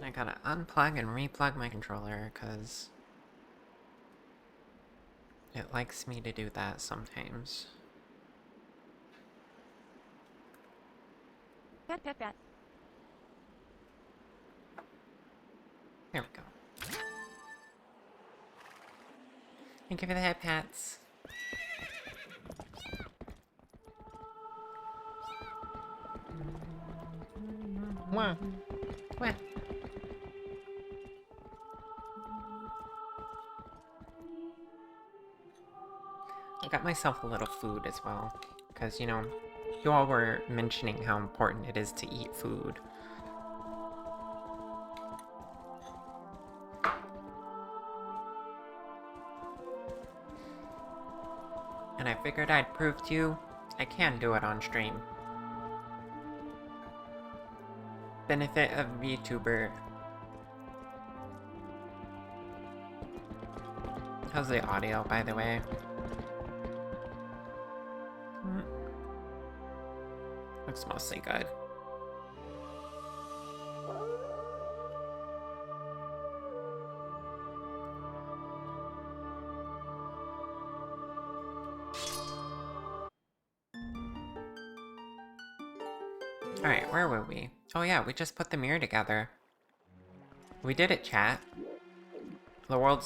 I gotta unplug and replug my controller, because it likes me to do that sometimes. Pat, pat, pat. There we go. Thank you for the head pats. What? What? I got myself a little food as well, because, you know, you all were mentioning how important it is to eat food. And I figured I'd prove to you I can do it on stream. Benefit of VTuber. How's the audio, by the way? Looks mostly good. Alright, where were we? Oh yeah, we just put the mirror together. We did it, chat. The world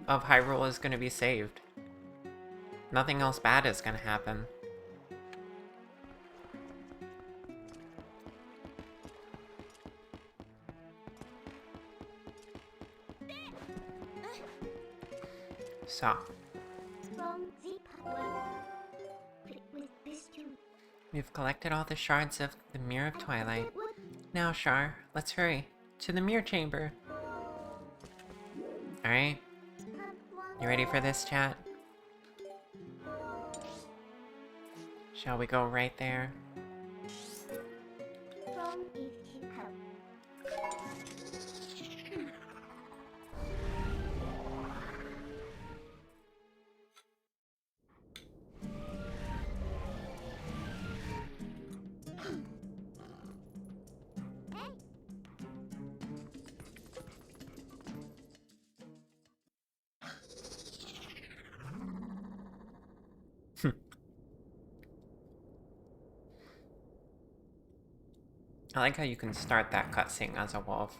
of Hyrule is gonna be saved. Nothing else bad is gonna happen. So. We've collected all the shards of the Mirror of Twilight. Now, Shar, let's hurry. To the Mirror Chamber. Alright. You ready for this, chat? Shall we go right there? I like how you can start that cutscene as a wolf.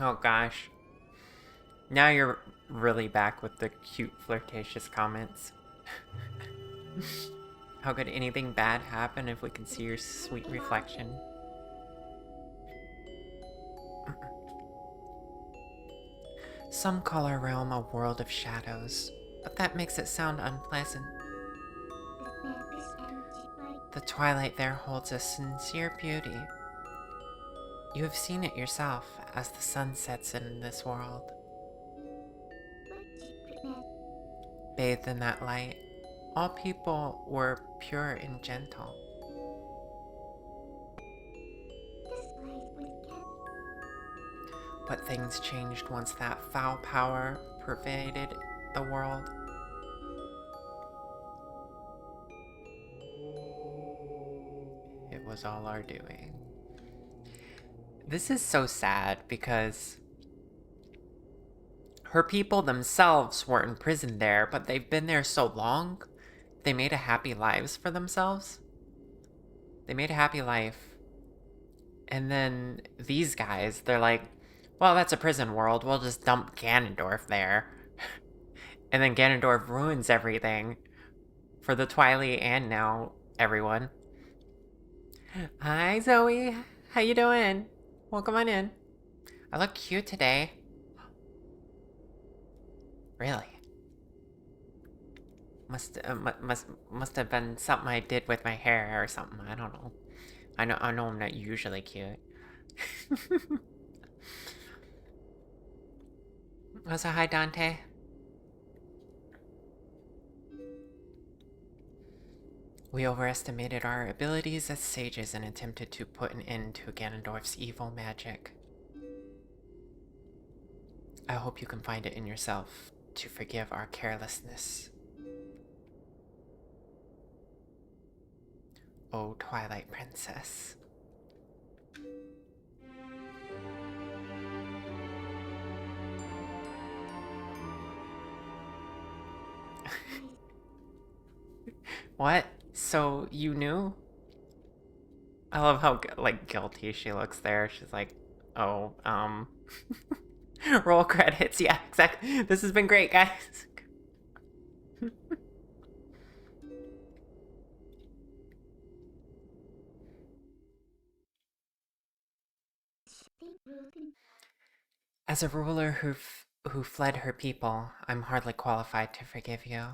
Oh gosh. Now you're really back with the cute flirtatious comments. How could anything bad happen if we can see your sweet reflection? Some call our realm a world of shadows, but that makes it sound unpleasant. The twilight there holds a sincere beauty. You have seen it yourself as the sun sets in this world. Bathed in that light, all people were pure and gentle. But things changed once that foul power pervaded the world. It was all our doing. This is so sad because her people themselves were imprisoned there, but they've been there so long, they made a happy lives for themselves. They made a happy life. And then these guys, they're like, well, that's a prison world, we'll just dump Ganondorf there. And then Ganondorf ruins everything for the Twilight and now everyone. Hi, Zoe. How you doing? Welcome on in. I look cute today. Really? Must have been something I did with my hair or something. I don't know. I know I'm not usually cute. Also, hi Dante. We overestimated our abilities as sages and attempted to put an end to Ganondorf's evil magic. I hope you can find it in yourself to forgive our carelessness. Oh, Twilight Princess. What? So you knew? I love how like guilty she looks there. She's like, oh, roll credits. Yeah, exactly. This has been great, guys. As a ruler who fled her people, I'm hardly qualified to forgive you.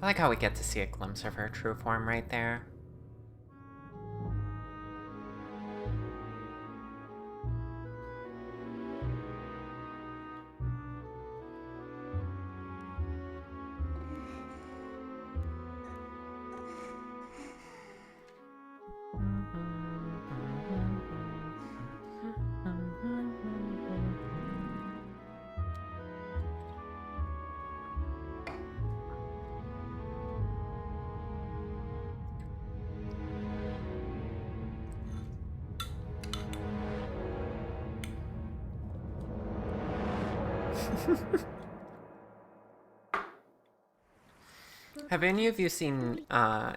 I like how we get to see a glimpse of her true form right there. Have any of you seen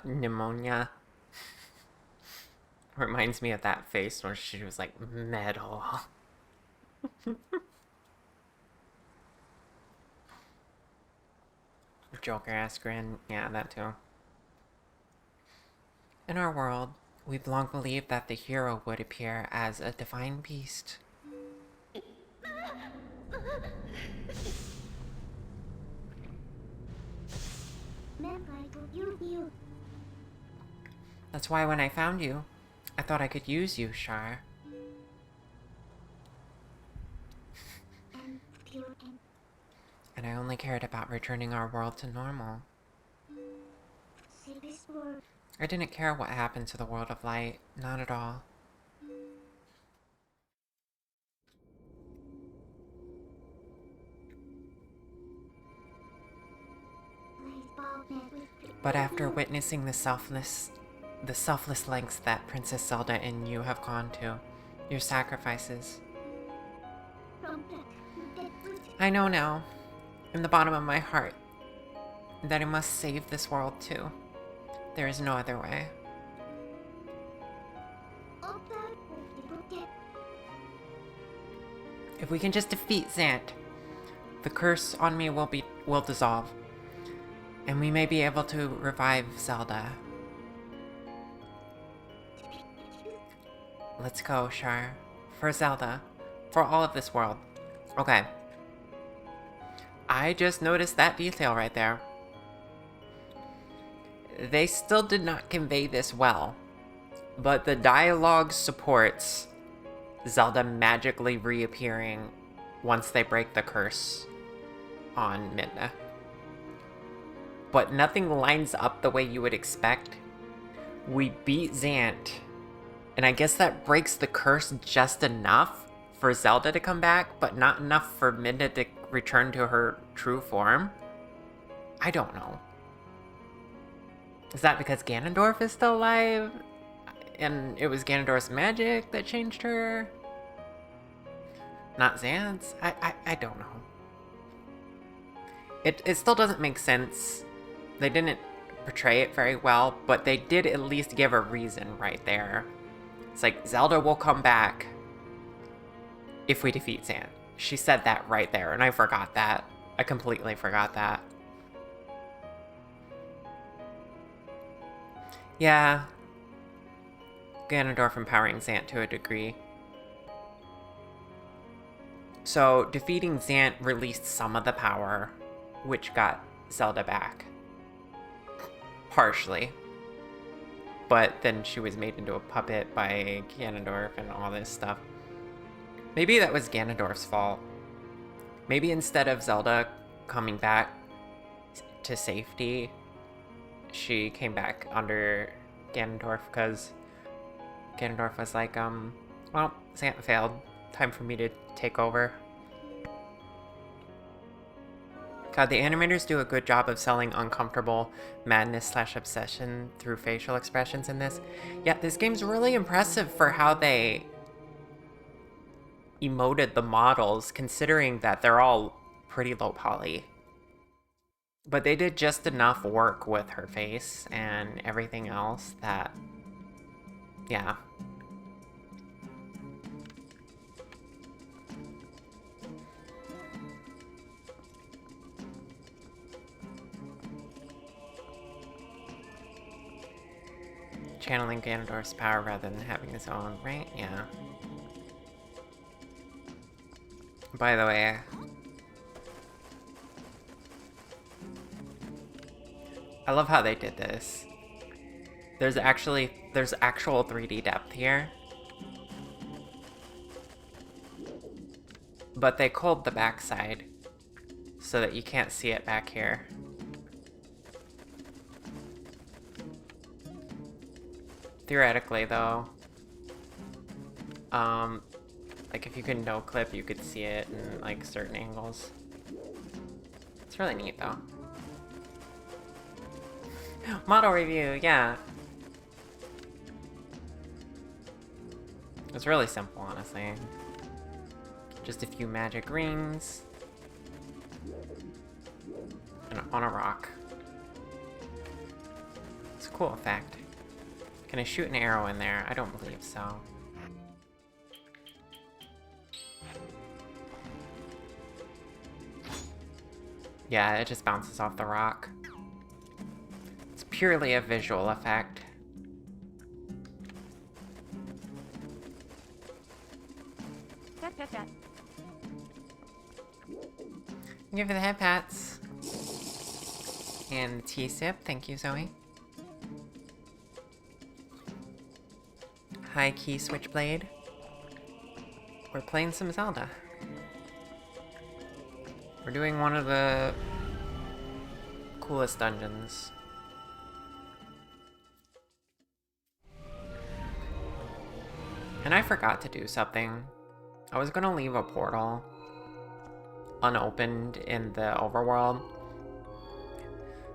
Pneumonia? Reminds me of that face where she was like, metal. Joker ass grin. Yeah, that too. In our world, we've long believed that the hero would appear as a divine beast. That's why when I found you, I thought I could use you, Shar. And I only cared about returning our world to normal. I didn't care what happened to the world of light, not at all. But after witnessing the selfless lengths that Princess Zelda and you have gone to, your sacrifices, I know now, in the bottom of my heart, that I must save this world too. There is no other way. If we can just defeat Zant, the curse on me will dissolve, and we may be able to revive Zelda. Let's go, Shar. For Zelda. For all of this world. Okay. I just noticed that detail right there. They still did not convey this well, but the dialogue supports Zelda magically reappearing once they break the curse on Midna. But nothing lines up the way you would expect. We beat Zant, and I guess that breaks the curse just enough for Zelda to come back, but not enough for Midna to return to her true form? I don't know. Is that because Ganondorf is still alive? And it was Ganondorf's magic that changed her? Not Zant's? I don't know. It still doesn't make sense. They didn't portray it very well, but they did at least give a reason right there. It's like, Zelda will come back if we defeat Zant. She said that right there, and I forgot that. I completely forgot that. Yeah. Ganondorf empowering Zant to a degree. So, defeating Zant released some of the power, which got Zelda back. Partially. But then she was made into a puppet by Ganondorf and all this stuff. Maybe that was Ganondorf's fault. Maybe instead of Zelda coming back to safety, she came back under Ganondorf because Ganondorf was like, well, Santa failed. Time for me to take over. God, the animators do a good job of selling uncomfortable madness / obsession through facial expressions in this. Yeah, this game's really impressive for how they emoted the models, considering that they're all pretty low poly. But they did just enough work with her face and everything else that, yeah. Channeling Ganondorf's power rather than having his own, right? Yeah. By the way, I love how they did this. There's actual 3D depth here. But they culled the backside so that you can't see it back here. Theoretically, though, like if you could no clip, you could see it in like certain angles. It's really neat, though. Model review, yeah. It's really simple, honestly. Just a few magic rings. And on a rock. It's a cool effect. Can I shoot an arrow in there? I don't believe so. Yeah, it just bounces off the rock. It's purely a visual effect. Give it the head pats. And the tea sip. Thank you, Zoe. High key switchblade. We're playing some Zelda. We're doing one of the coolest dungeons. And I forgot to do something. I was gonna leave a portal unopened in the overworld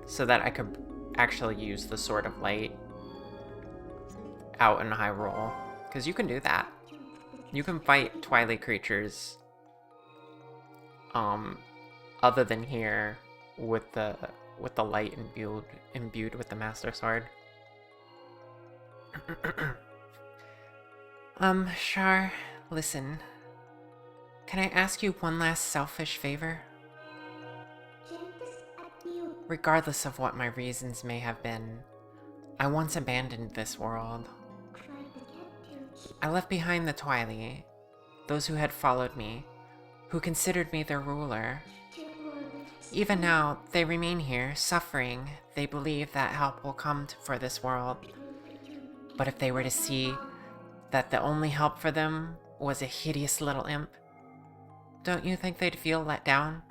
so that I could actually use the Sword of Light out in Hyrule. Because you can do that. You can fight Twilight creatures other than here with the light imbued with the Master Sword. Char, listen. Can I ask you one last selfish favor? Regardless of what my reasons may have been, I once abandoned this world. I left behind the Twilight, those who had followed me, who considered me their ruler. Even now, they remain here, suffering. They believe that help will come for this world. But if they were to see that the only help for them was a hideous little imp, don't you think they'd feel let down?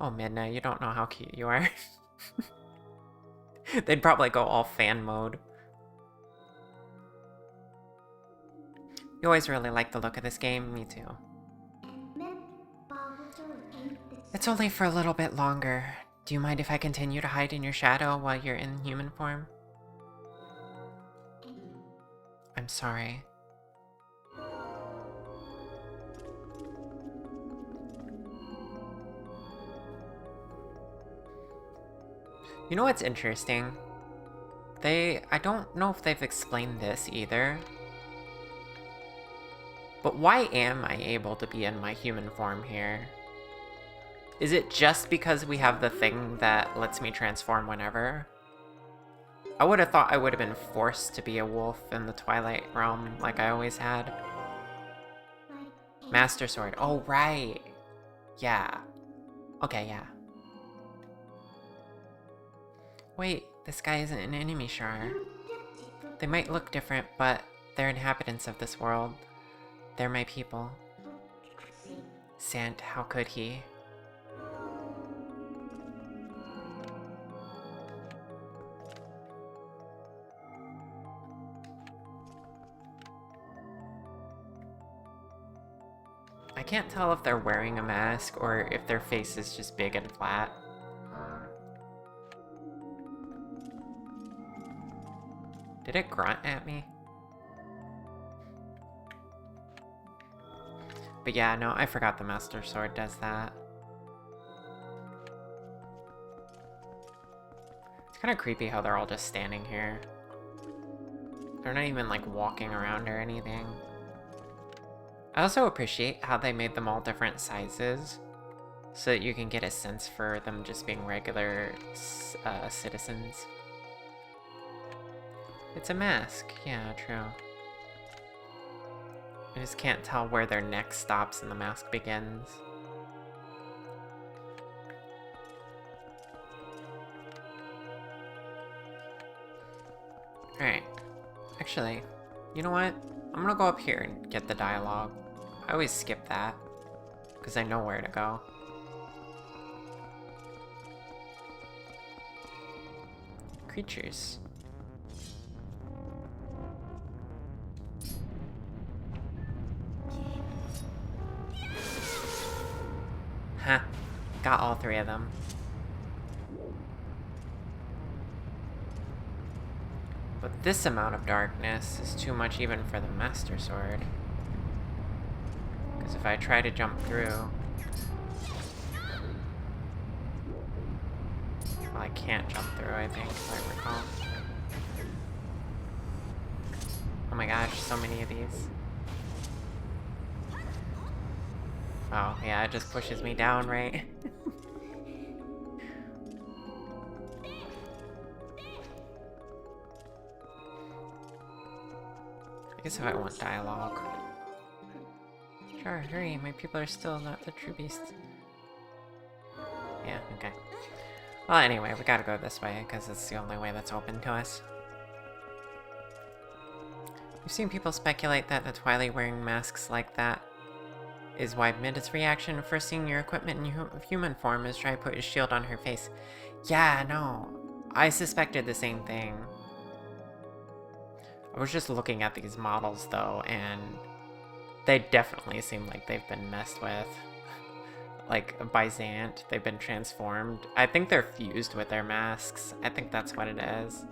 Oh, Midna, you don't know how cute you are. They'd probably go all fan mode. You always really like the look of this game, me too. It's only for a little bit longer. Do you mind if I continue to hide in your shadow while you're in human form? I'm sorry. You know what's interesting? I don't know if they've explained this either. But why am I able to be in my human form here? Is it just because we have the thing that lets me transform whenever? I would have thought I would have been forced to be a wolf in the Twilight Realm like I always had. Master Sword. Oh, right. Yeah. Okay, yeah. Wait, this guy isn't an enemy, Char. They might look different, but they're inhabitants of this world. They're my people. Sant, how could he? I can't tell if they're wearing a mask or if their face is just big and flat. Did it grunt at me? But yeah, no, I forgot the Master Sword does that. It's kind of creepy how they're all just standing here. They're not even like walking around or anything. I also appreciate how they made them all different sizes so that you can get a sense for them just being regular citizens. It's a mask. Yeah, true. I just can't tell where their neck stops and the mask begins. Alright. Actually, you know what? I'm gonna go up here and get the dialogue. I always skip that, because I know where to go. Creatures. Huh. Got all three of them. But this amount of darkness is too much even for the Master Sword. Because if I try to jump through... Well, I can't jump through, I think, if I recall. Oh my gosh, so many of these. Oh, yeah, it just pushes me down, right? I guess if I want dialogue. Sure, hurry, my people are still not the true beasts. Yeah, okay. Well, anyway, we gotta go this way, because it's the only way that's open to us. We've seen people speculate that the Twilight wearing masks like that is why Mida's reaction for seeing your equipment in human form is try to put his shield on her face. Yeah, no. I suspected the same thing. I was just looking at these models, though, and they definitely seem like they've been messed with. Like, by Zant, they've been transformed. I think they're fused with their masks. I think that's what it is.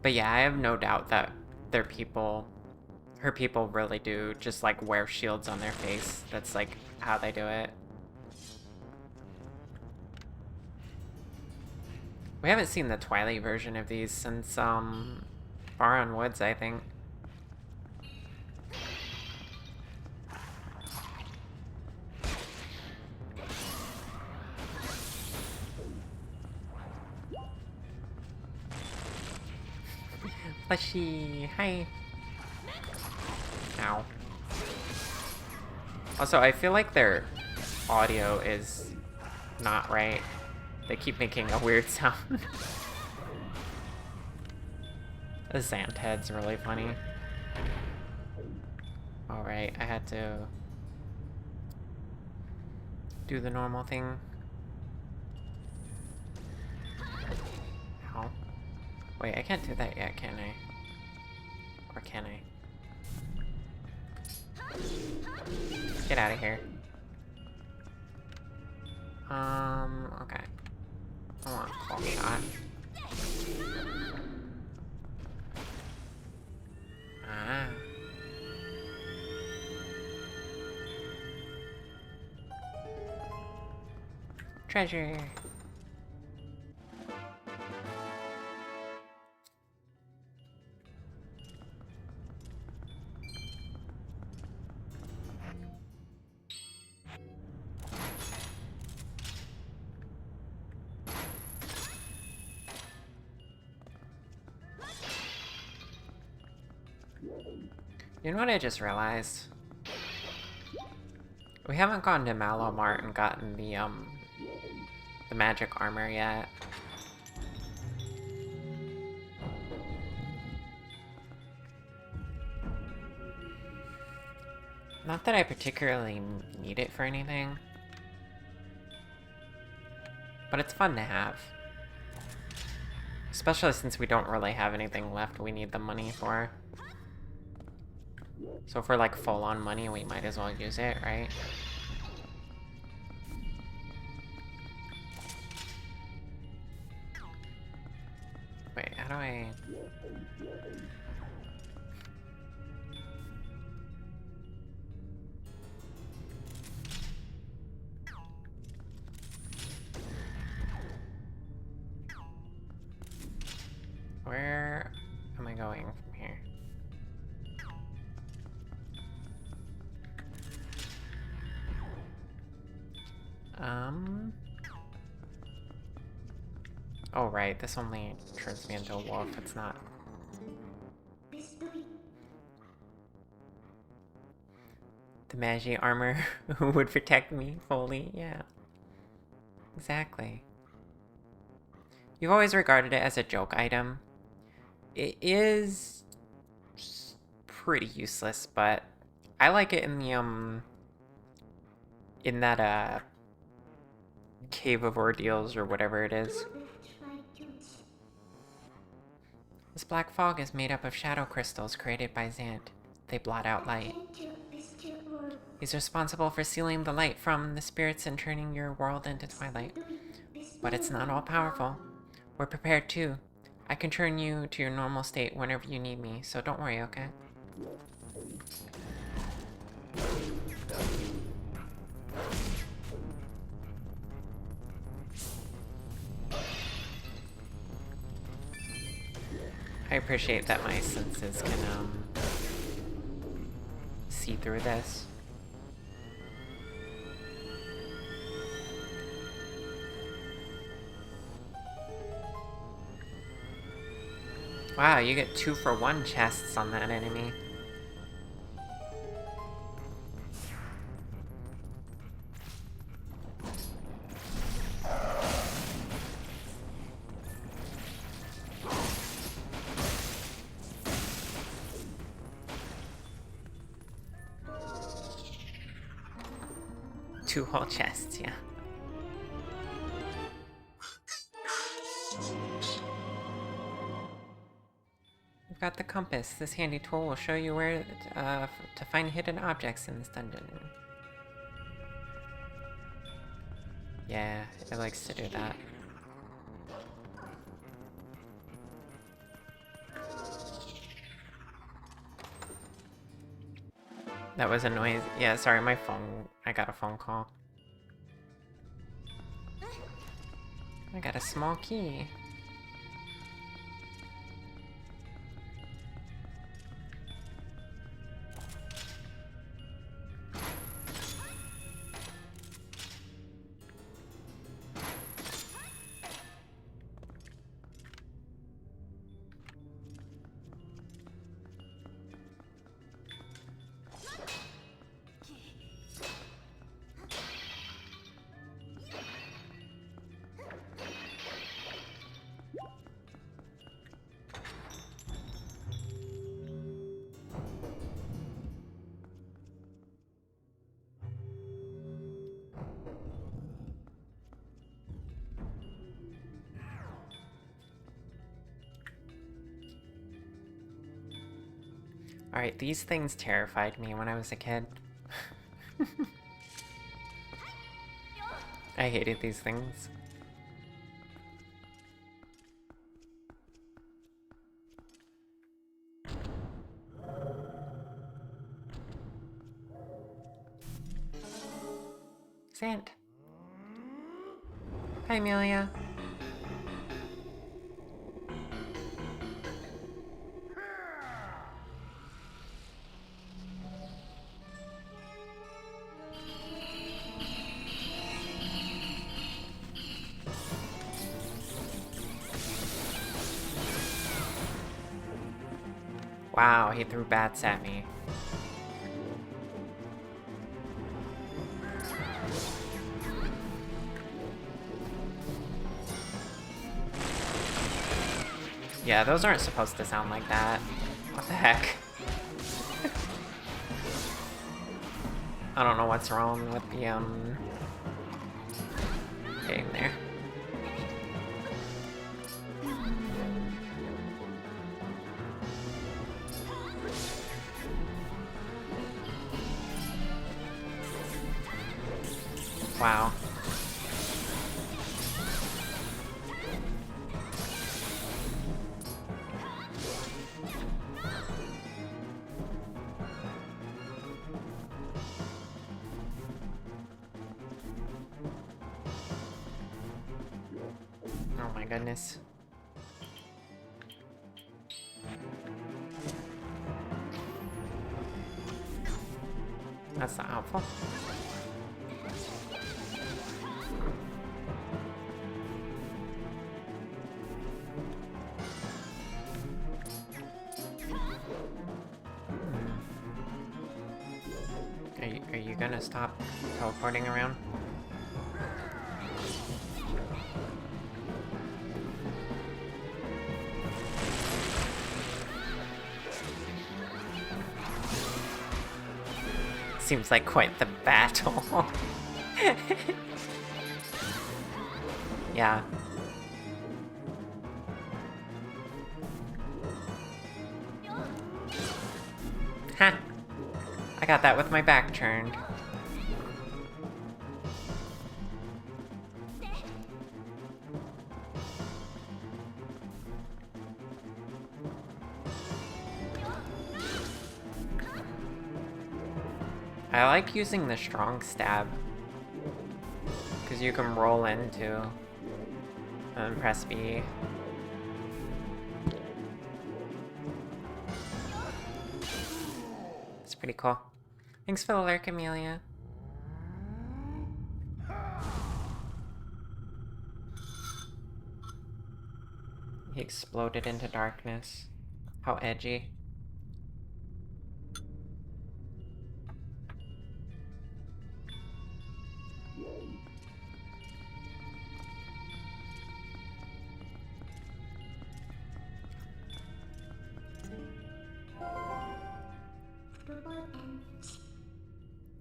But yeah, I have no doubt that her people really do just like wear shields on their face. That's like how they do it. We haven't seen the Twilight version of these since Baron Woods, I think. Fleshy, hi. Ow. Also, I feel like their audio is not right. They keep making a weird sound. The Zant head's really funny. Alright, I had to do the normal thing. Ow. Wait, I can't do that yet, can I? Or can I? Get out of here. Okay. I want a call shot. Ah. Treasure. You know what I just realized? We haven't gone to Malomart and gotten the magic armor yet. Not that I particularly need it for anything. But it's fun to have. Especially since we don't really have anything left we need the money for. So if we're like full on money, we might as well use it, right? Wait, how do I... Where am I going from here? Oh right, this only turns me into a wolf, it's not... The magi armor would protect me fully, yeah. Exactly. You've always regarded it as a joke item. It is pretty useless, but I like it in the, in that, Cave of Ordeals or whatever it is. This black fog is made up of shadow crystals created by Zant. They blot out light. He's responsible for sealing the light from the spirits and turning your world into twilight. But it's not all powerful. We're prepared too. I can turn you to your normal state whenever you need me, so don't worry, okay? I appreciate that my senses can, see through this. Wow, you get 2-for-1 chests on that enemy. Two whole chests, yeah. We've got the compass. This handy tool will show you where to find hidden objects in this dungeon. Yeah, it likes to do that. That was a noise. Yeah, sorry, my phone. I got a phone call. I got a small key. Alright, these things terrified me when I was a kid. I hated these things. Sant. Hi, Amelia. Wow, he threw bats at me. Yeah, those aren't supposed to sound like that. What the heck? I don't know what's wrong with the, game there. Wow. Oh my goodness. That's not helpful. Are you gonna stop teleporting around? Seems like quite the battle. Yeah. Ha! I got that with my back turned. I like using the strong stab, because you can roll into and press B. It's pretty cool. Thanks for the lurk, Amelia. He exploded into darkness. How edgy.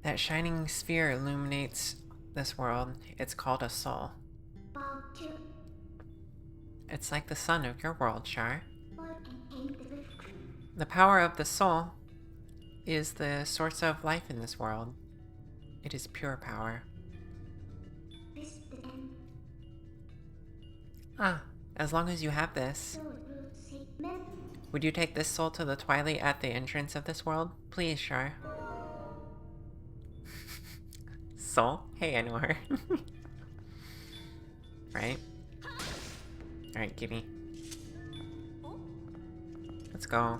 That shining sphere illuminates this world. It's called a soul. It's like the sun of your world, Char. The power of the soul is the source of life in this world. It is pure power. Ah, as long as you have this. Would you take this soul to the twilight at the entrance of this world? Please, Char. Soul? Hey, Anwar. Right? Alright, gimme. Let's go.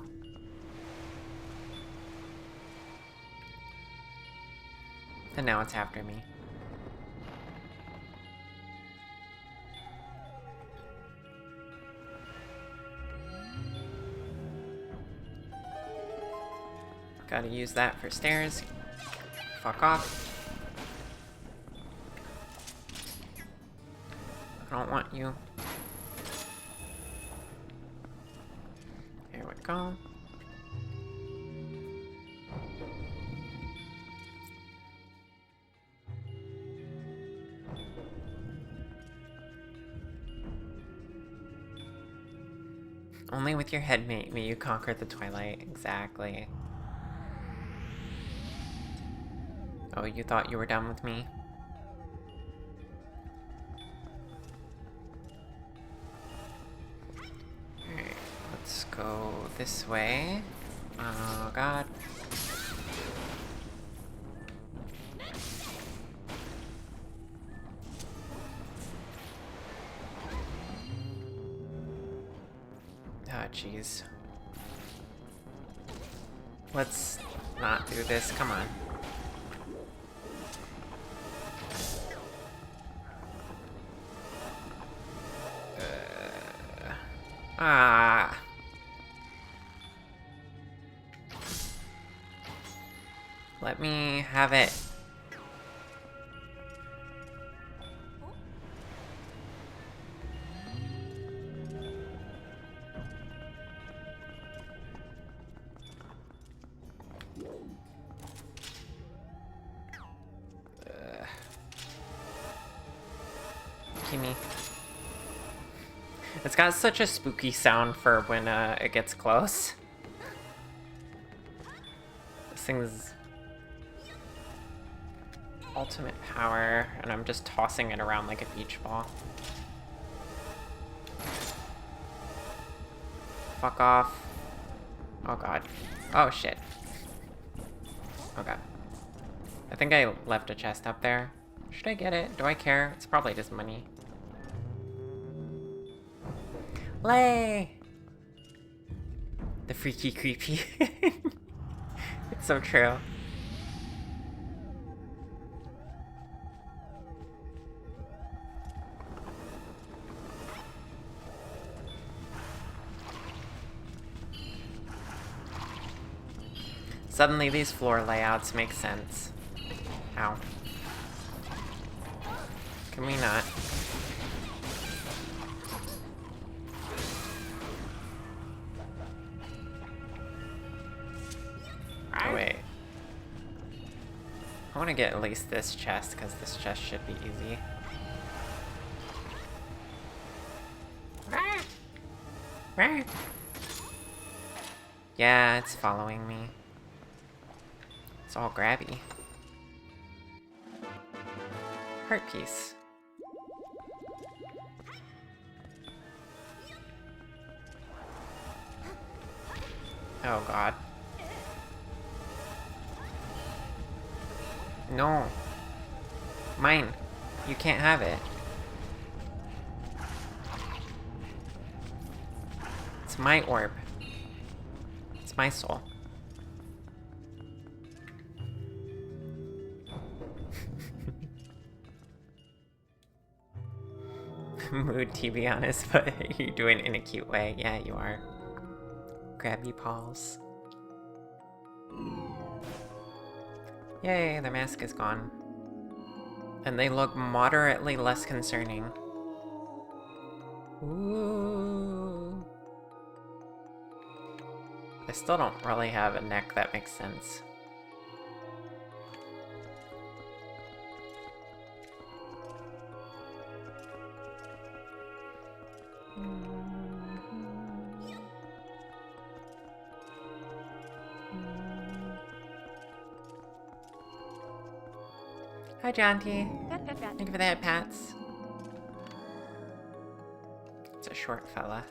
And now it's after me. Gotta use that for stairs. Fuck off. I don't want you. There we go. Only with your headmate may you conquer the twilight. Exactly. Oh, you thought you were done with me? Alright, let's go this way. Oh god. Oh, jeez. Let's not do this. Come on. Ah. Let me have it. see me. It's got such a spooky sound for when it gets close. This thing's ultimate power, and I'm just tossing it around like a beach ball. Fuck off. Oh god. Oh shit. Oh god. I think I left a chest up there. Should I get it? Do I care? It's probably just money. Lay! The freaky creepy. It's so true. Suddenly these floor layouts make sense. Ow. Can we not? Oh wait. I want to get at least this chest, because this chest should be easy. Yeah, it's following me. It's all grabby. Heart piece. Oh god. No. Mine. You can't have it. It's my orb. It's my soul. Mood, to be honest, but you're doing it in a cute way. Yeah, you are. Grabby paws. Yay, the mask is gone. And they look moderately less concerning. Ooh. I still don't really have a neck that makes sense. Hi, Jonty. Thank you for the head pats. It's a short fella.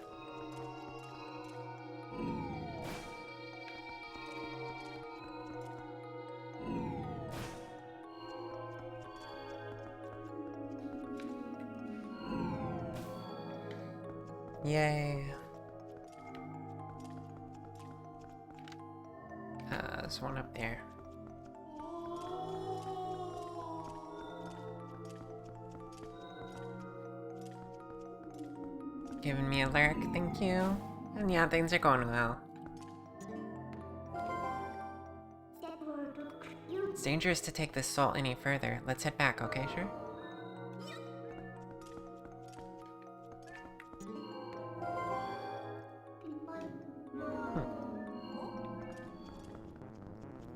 Yay. There's one up there. Giving me a lyric, thank you. And yeah, things are going well. It's dangerous to take this soul any further. Let's head back, okay, sure?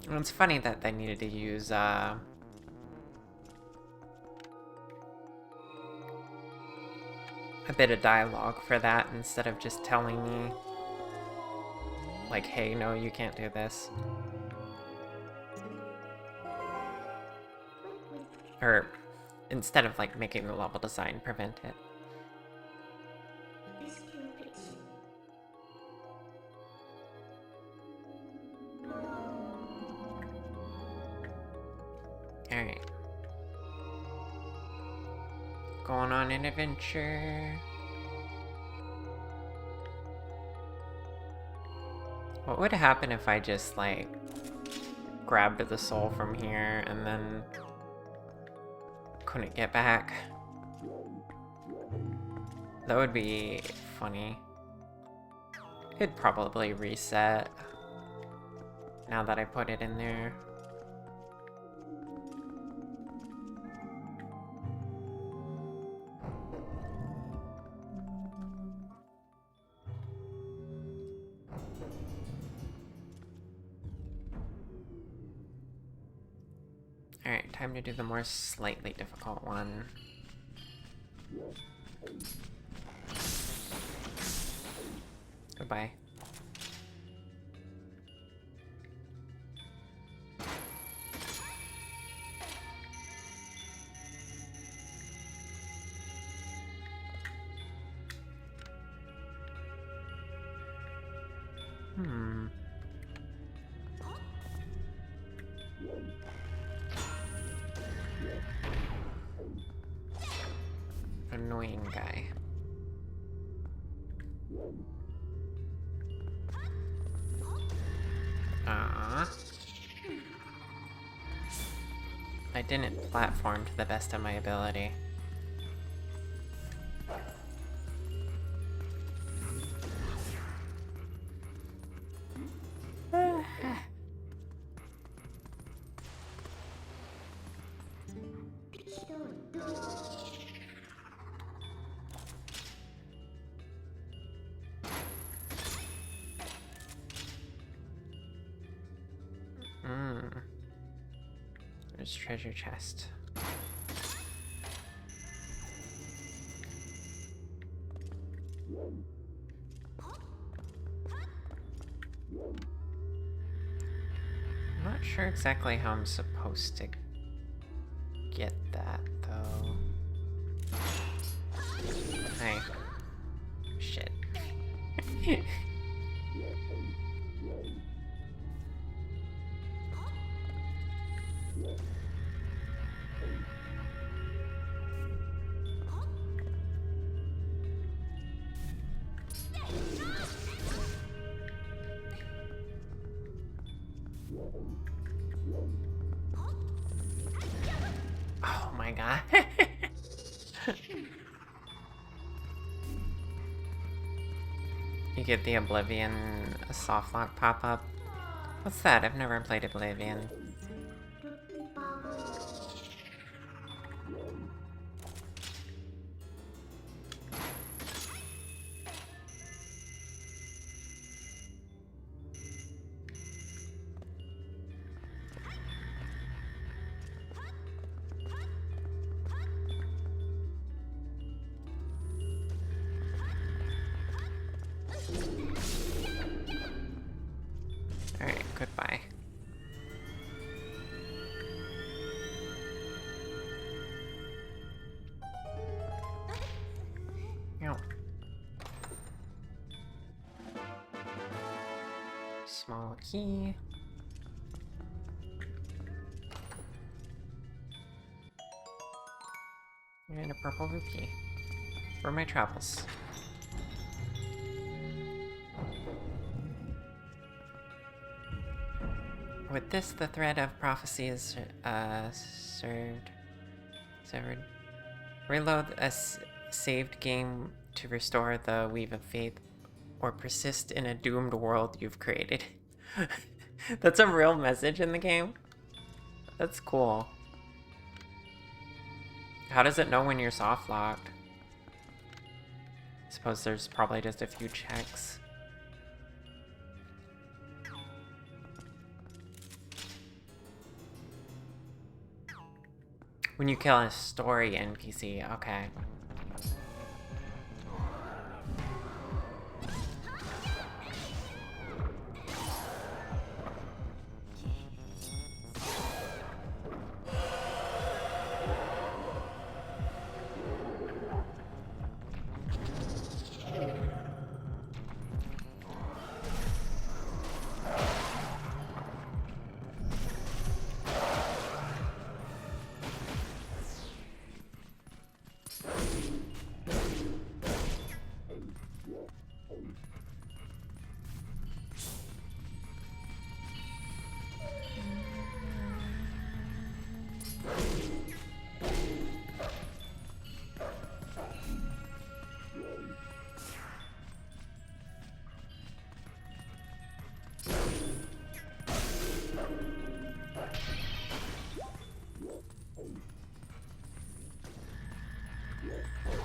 Well, it's funny that they needed to use, a bit of dialogue for that instead of just telling me, like, hey, no, you can't do this. Or, instead of, like, making the level design prevent it. Alright. Going on an adventure. What would happen if I just, like, grabbed the soul from here and then couldn't get back? That would be funny. It'd probably reset now that I put it in there. Alright, time to do the more slightly difficult one. Goodbye. Annoying guy. I didn't platform to the best of my ability. There's treasure chest. I'm not sure exactly how I'm supposed to get that, though. Hi. Shit. Oh my god. You get the Oblivion softlock pop-up. What's that? I've never played Oblivion. Alright, goodbye. Yo. Small key. And a purple rupee. For my travels. With this, the thread of prophecy is severed. Reload a saved game to restore the Weave of Faith, or persist in a doomed world you've created. That's a real message in the game? That's cool. How does it know when you're soft locked? I suppose there's probably just a few checks. When you kill a story NPC, okay.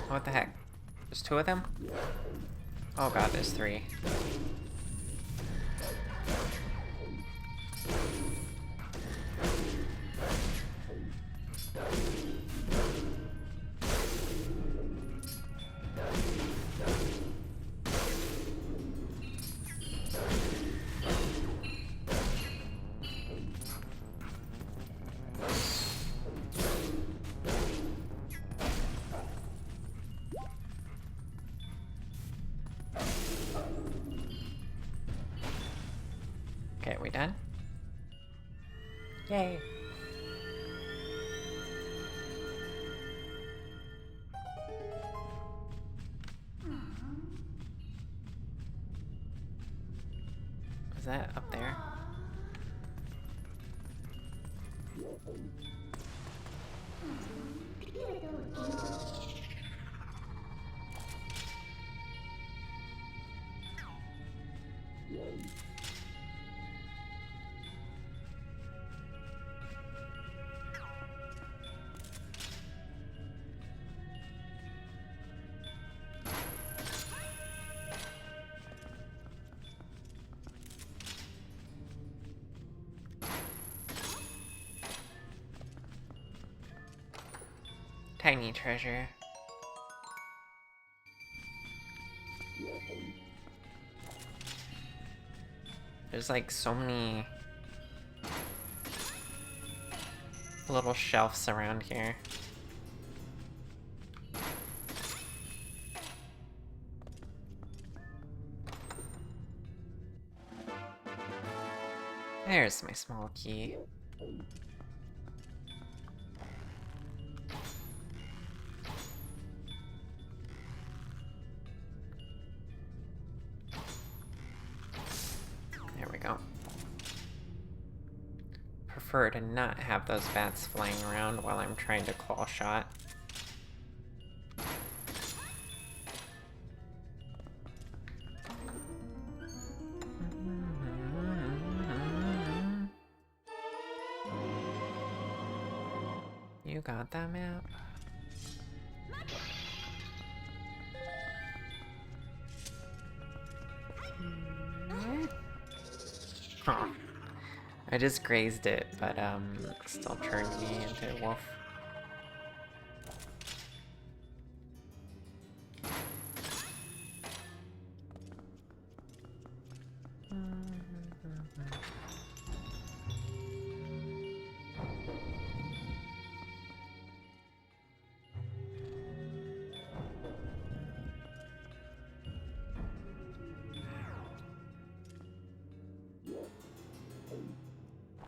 What the heck? There's two of them? Oh god, there's three. Okay, we done? Yay! Was that up there? Tiny treasure. There's like so many little shelves around here. There's my small key. There we go. Prefer to not have those bats flying around while I'm trying to claw shot. You got that map? Huh. I just grazed it, but still turned me into a wolf.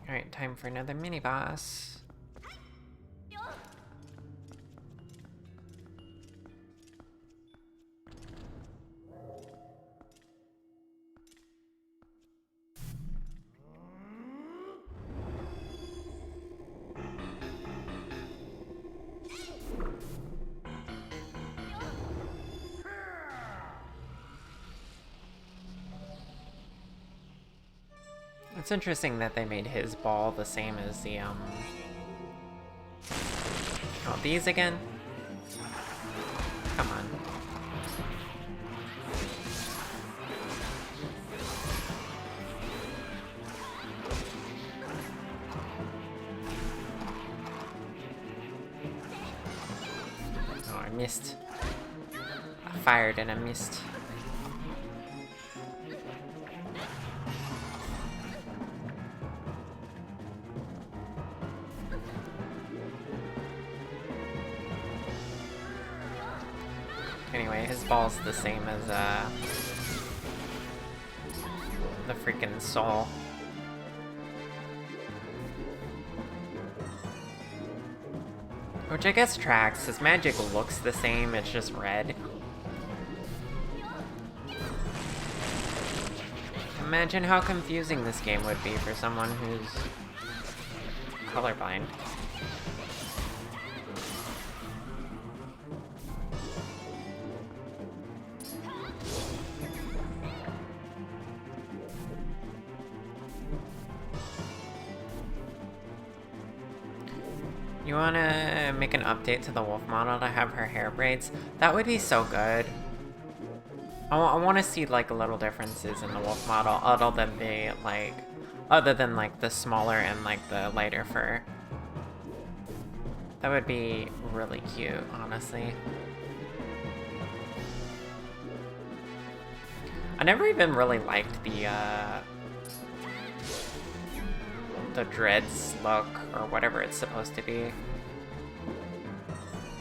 Alright, time for another mini-boss. It's interesting that they made his ball the same as the, Oh, these again? Come on. Oh, I missed. I fired and I missed. Anyway, his ball's the same as, the freaking soul. Which I guess tracks. His magic looks the same, it's just red. Imagine how confusing this game would be for someone who's colorblind. You wanna make an update to the wolf model to have her hair braids? That would be so good. I want to see like little differences in the wolf model other than the smaller and like the lighter fur. That would be really cute, honestly. I never even really liked the dreads look, or whatever it's supposed to be,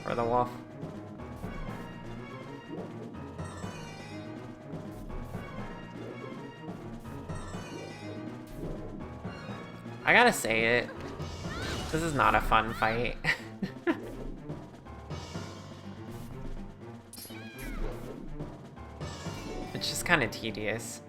for the wolf. I gotta say it. This is not a fun fight. It's just kind of tedious.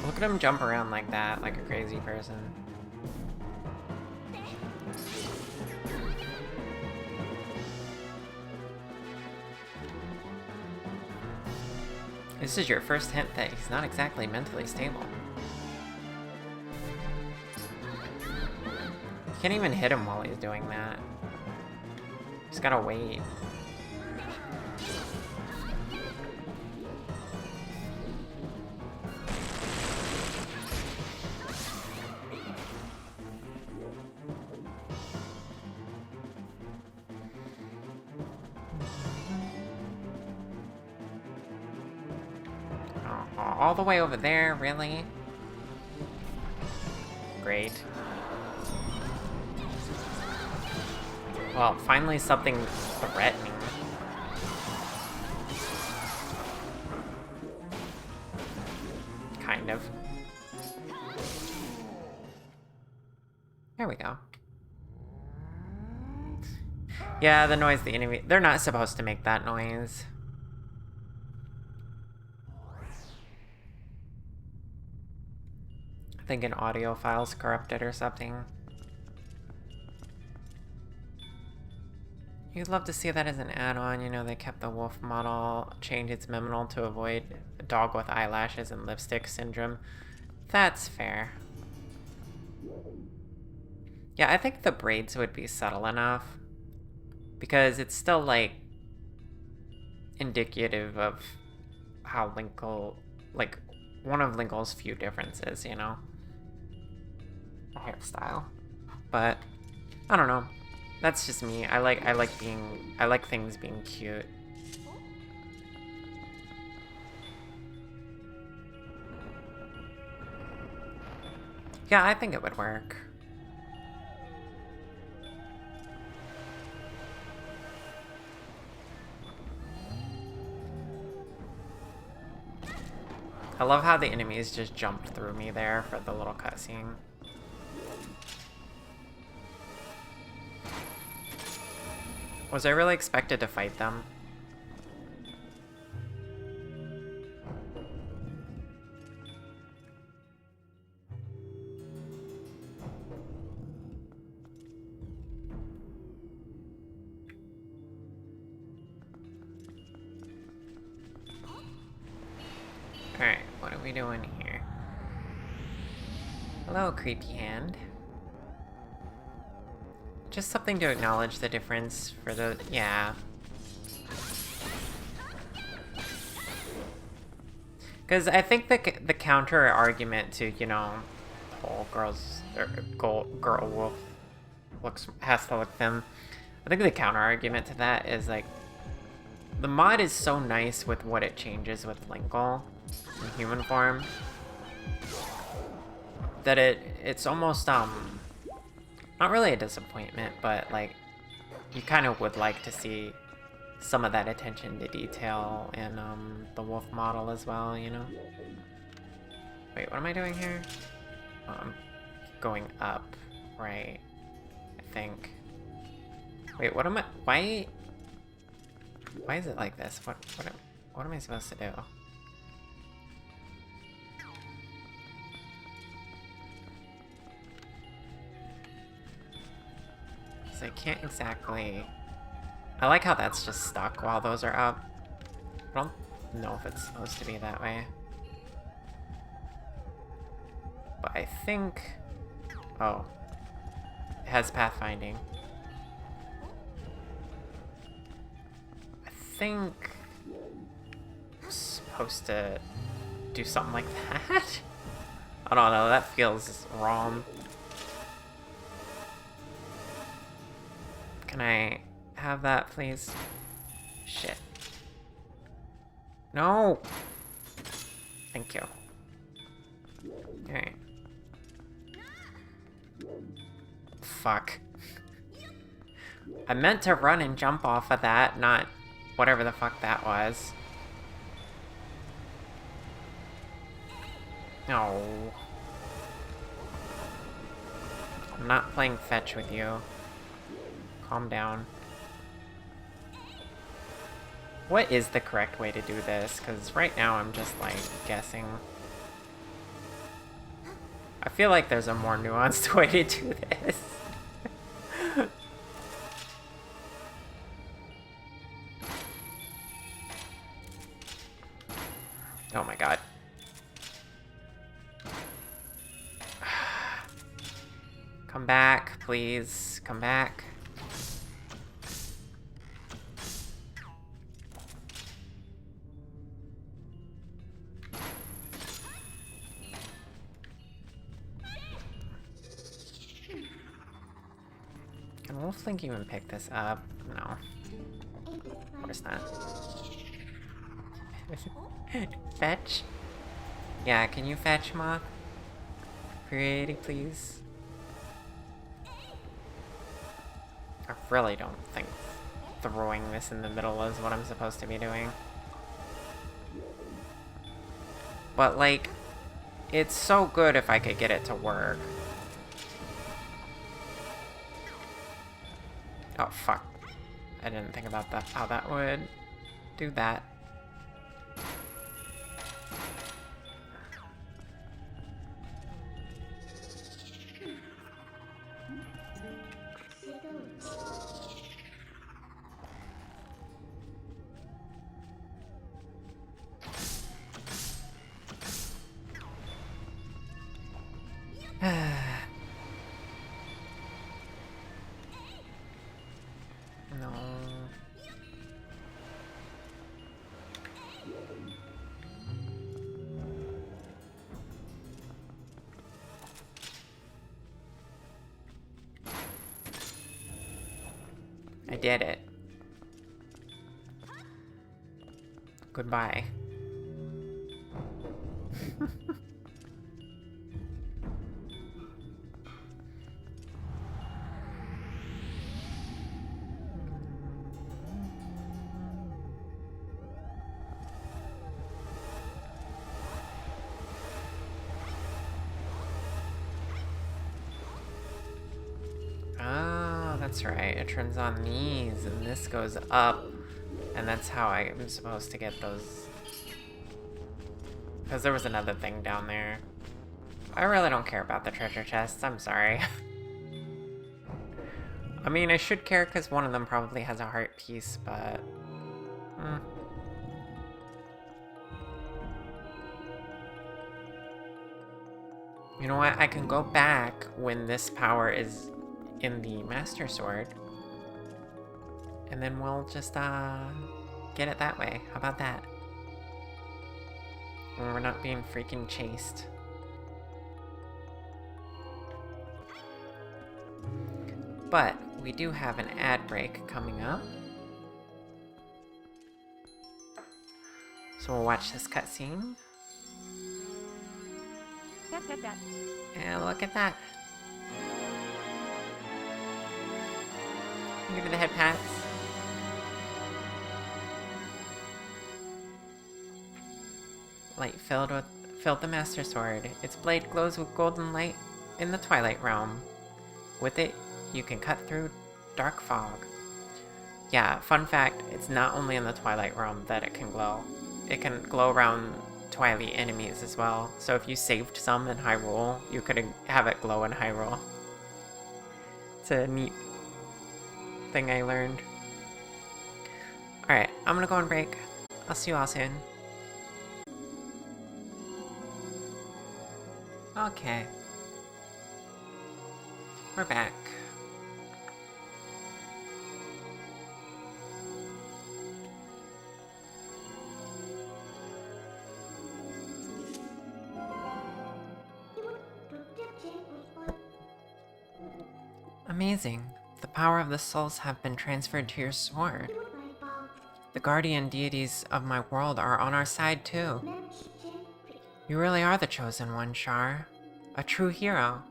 Look at him jump around like that, like a crazy person. This is your first hint that he's not exactly mentally stable. You can't even hit him while he's doing that. Just gotta wait. All the way over there, really? Great. Well, finally something threatening. Kind of. There we go. Yeah, the noise the enemy... They're not supposed to make that noise. I think an audio file's corrupted or something. You'd love to see that as an add-on. You know, they kept the wolf model, changed its miminal to avoid dog with eyelashes and lipstick syndrome. That's fair. Yeah, I think the braids would be subtle enough. Because it's still, like, indicative of how Linkle... Like, one of Linkle's few differences, you know? A hairstyle. But, I don't know. That's just me. I like things being cute. Yeah, I think it would work. I love how the enemies just jumped through me there for the little cutscene. Was I really expected to fight them? Alright, what are we doing here? Hello, creepy hand. Just something to acknowledge the difference for the... yeah. Because I think the counter argument to, you know, whole girl wolf has to look thin. I think the counter argument to that is, like, the mod is so nice with what it changes with Linkle in human form that it's almost not really a disappointment, but like you kind of would like to see some of that attention to detail in the wolf model as well, you know? Wait, what am I doing here? I'm going up, right? I think. Wait, what am I? Why is it like this? What am I supposed to do? I can't exactly... I like how that's just stuck while those are up. I don't know if it's supposed to be that way. But I think... Oh. It has pathfinding. I think... I'm supposed to do something like that? I don't know, that feels wrong. Can I have that, please? Shit. No! Thank you. Alright. Fuck. I meant to run and jump off of that, not whatever the fuck that was. No. I'm not playing fetch with you. Calm down. What is the correct way to do this? Because right now I'm just, like, guessing. I feel like there's a more nuanced way to do this. Oh my god. Come back, please. Come back. Can Wolflink even pick this up? No. Of course not. Fetch? Yeah, can you fetch, Moth? Pretty please. I really don't think throwing this in the middle is what I'm supposed to be doing. But, like, it's so good if I could get it to work. Oh, fuck. I didn't think about that, how that would do that. No. I did it. Goodbye. Oh, that's right. It turns on these, and this goes up. And that's how I'm supposed to get those. Because there was another thing down there. I really don't care about the treasure chests. I'm sorry. I mean, I should care because one of them probably has a heart piece, but... You know what? I can go back when this power is in the Master Sword. And then we'll just, get it that way. How about that? When we're not being freaking chased. But we do have an ad break coming up. So we'll watch this cutscene. And look at that. Give me the head pats. Light filled the Master Sword. Its blade glows with golden light in the Twilight Realm. With it, you can cut through dark fog. Yeah, fun fact, it's not only in the Twilight Realm that it can glow. It can glow around Twilight enemies as well. So if you saved some in Hyrule, you could have it glow in Hyrule. It's a neat thing I learned. Alright, I'm gonna go on break. I'll see you all soon. Okay. We're back. Amazing. The power of the souls have been transferred to your sword. The guardian deities of my world are on our side too. You really are the chosen one, Char. A true hero.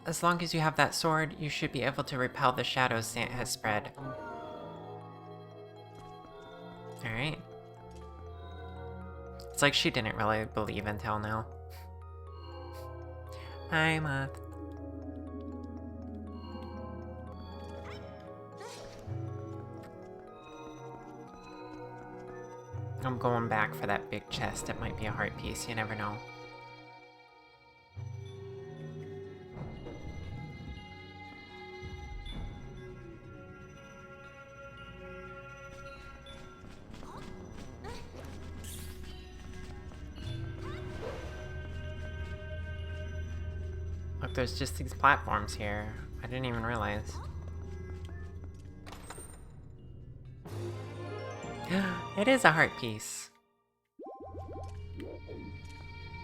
As long as you have that sword, you should be able to repel the shadows Sant has spread. Alright. It's like she didn't really believe until now. Hi, Moth. I'm going back for that big chest. It might be a heart piece, you never know. Look, there's just these platforms here. I didn't even realize. It is a heart piece.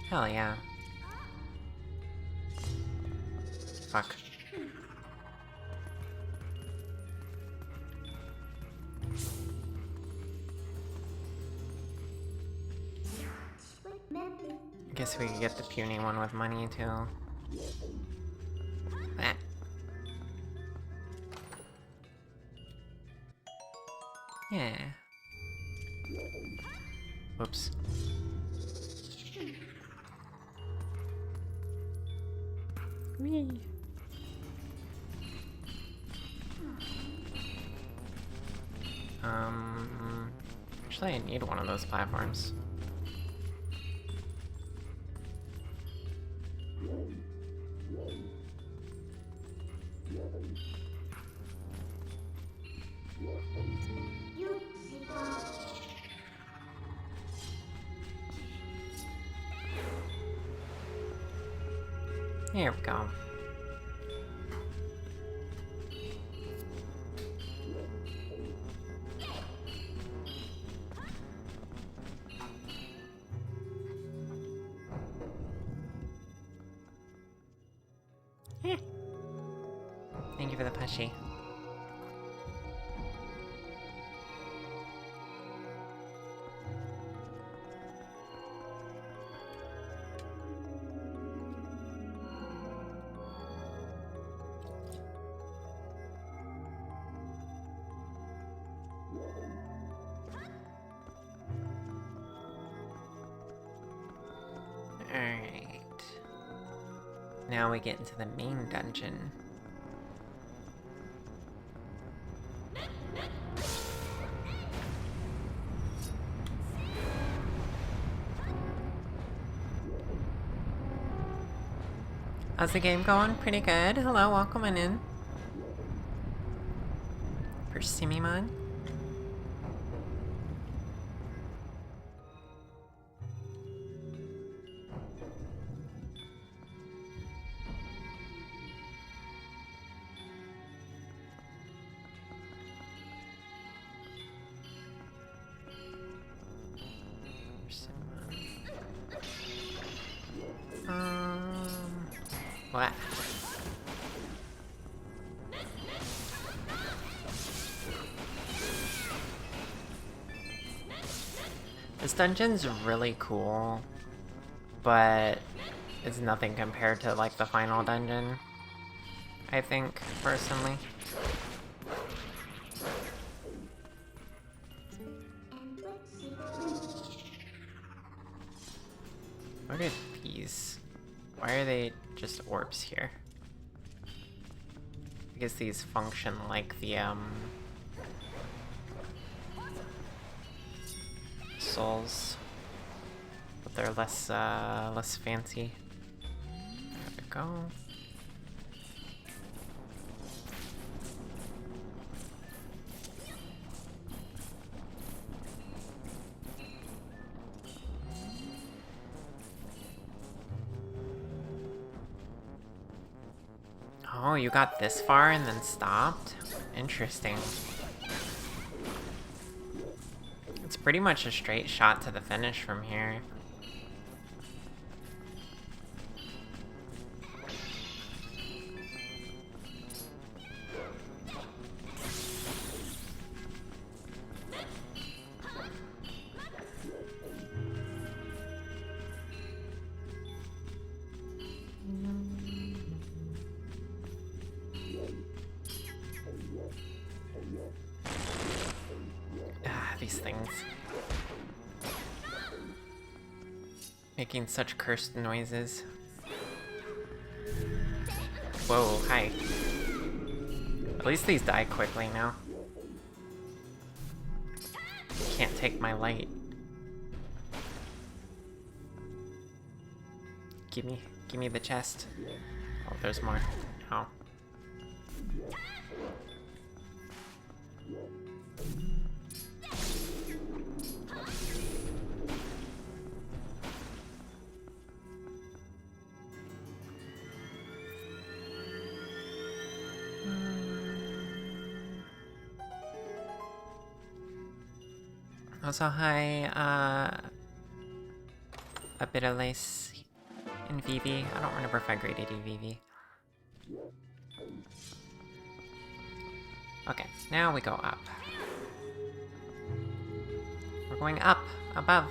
Hell yeah. Fuck. I guess we could get the puny one with money too. Ah. Yeah. Whoops. Whee. Actually I need one of those platforms. Here we go. Thank you for the plushie. Alright. Now we get into the main dungeon. How's the game going? Pretty good. Hello, welcome on in. Persimmon. What? This dungeon's really cool, but it's nothing compared to like the final dungeon, I think, personally. What are these? Why are they just orbs here? I guess these function like the souls, but they're less fancy. There we go. Oh, you got this far and then stopped? Interesting. It's pretty much a straight shot to the finish from here. these things. Making such cursed noises. Whoa, hi. At least these die quickly now. Can't take my light. Give me the chest. Oh, there's more. Oh. Also, hi, a bit of lace in VV. I don't remember if I graded you VV. Okay, now we go up. We're going up, above.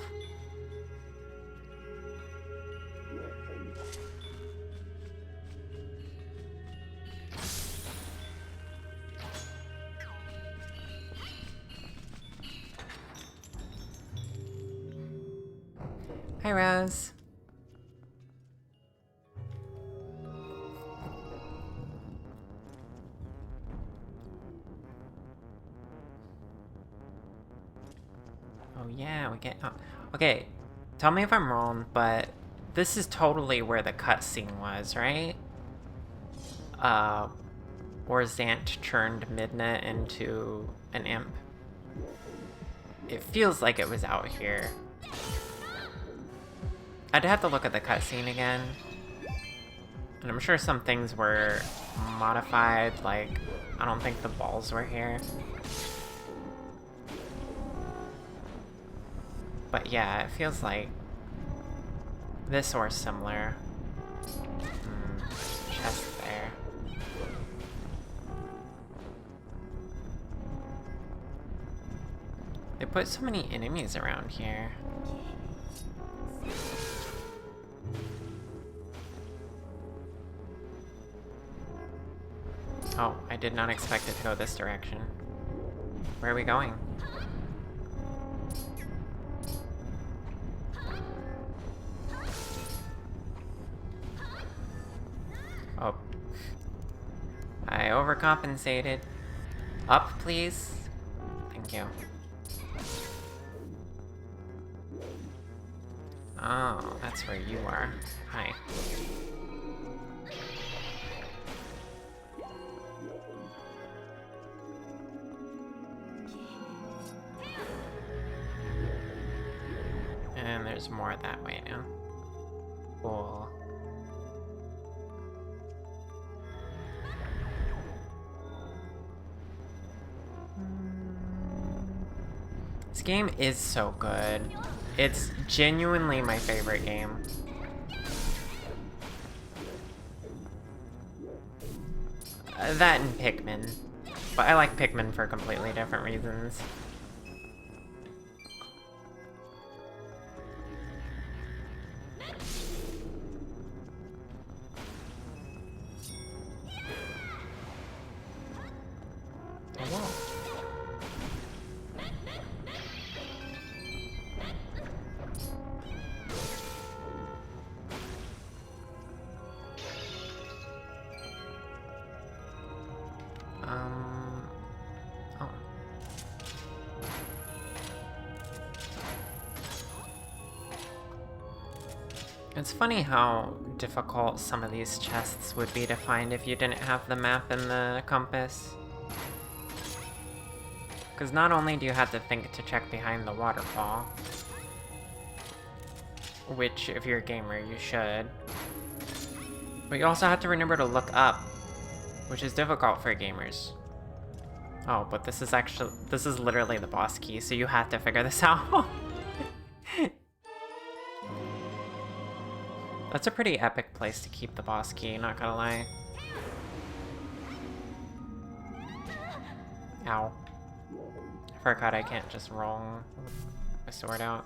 Hi, Rose. Oh yeah, we get... Oh. Okay, tell me if I'm wrong, but this is totally where the cutscene was, right? Or Zant turned Midna into an imp. It feels like it was out here. I'd have to look at the cutscene again. And I'm sure some things were modified, like, I don't think the balls were here. But yeah, it feels like this or similar. Chest there. They put so many enemies around here. Oh, I did not expect it to go this direction. Where are we going? Oh. I overcompensated. Up, please? Thank you. Oh, that's where you are. Hi. And there's more that way now. Cool. This game is so good. It's genuinely my favorite game. That and Pikmin. But I like Pikmin for completely different reasons. Oh. It's funny how difficult some of these chests would be to find if you didn't have the map and the compass. Because not only do you have to think to check behind the waterfall, which if you're a gamer you should, but you also have to remember to look up, which is difficult for gamers. Oh, but this is literally the boss key, so you have to figure this out. That's a pretty epic place to keep the boss key, not gonna lie. Ow. I forgot I can't just roll my sword out.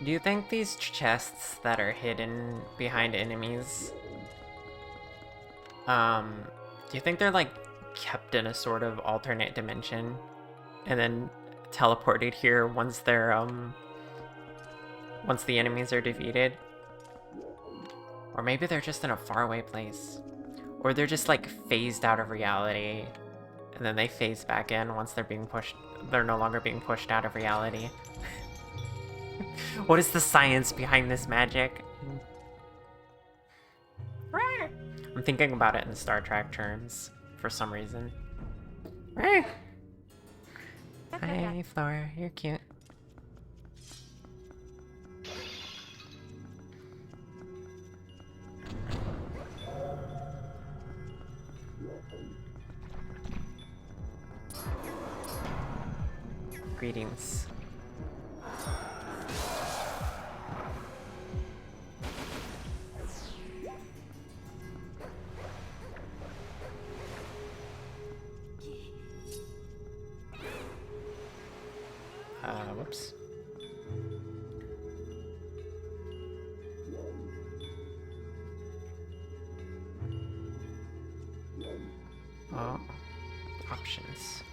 Do you think these chests that are hidden behind enemies, do you think they're like kept in a sort of alternate dimension and then teleported here once they're once the enemies are defeated? Or maybe they're just in a faraway place. Or they're just like phased out of reality and then they phase back in once they're no longer being pushed out of reality. What is the science behind this magic? I'm thinking about it in Star Trek terms for some reason. Hi, Flora. You're cute. Greetings. Whoops. Oh, options.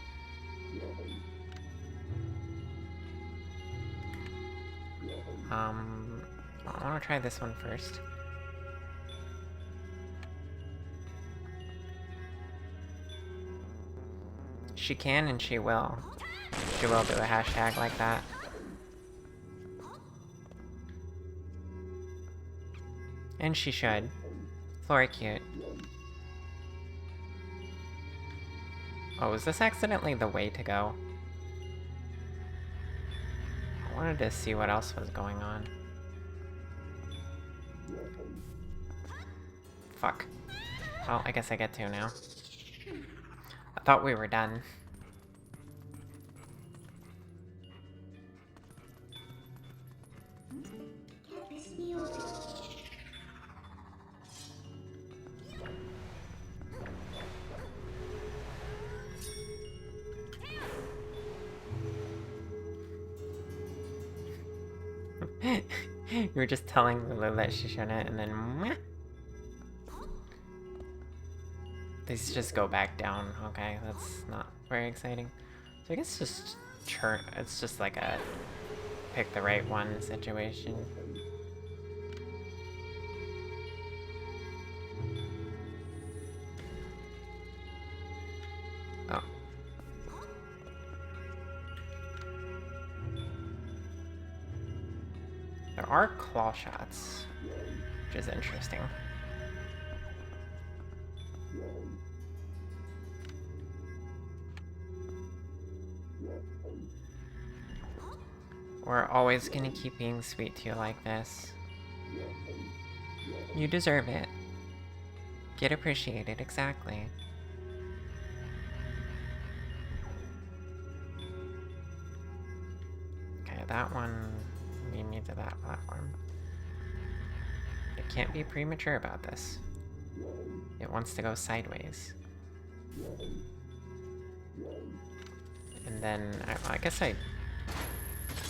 I want to try this one first. She can and she will. She will do a hashtag like that. And she should. Flora cute. Oh, is this accidentally the way to go? I wanted to see what else was going on. Fuck. Well, I guess I get to now. I thought we were done. You were just telling Lulu that she shouldn't, and then mwah. These just go back down. Okay, that's not very exciting. So I guess it's just like a pick the right one situation. Oh. There are claw shots, which is interesting. We're always gonna keep being sweet to you like this. You deserve it. Get appreciated, exactly. Okay, that one lead me to that platform. It can't be premature about this. It wants to go sideways. And then, I guess I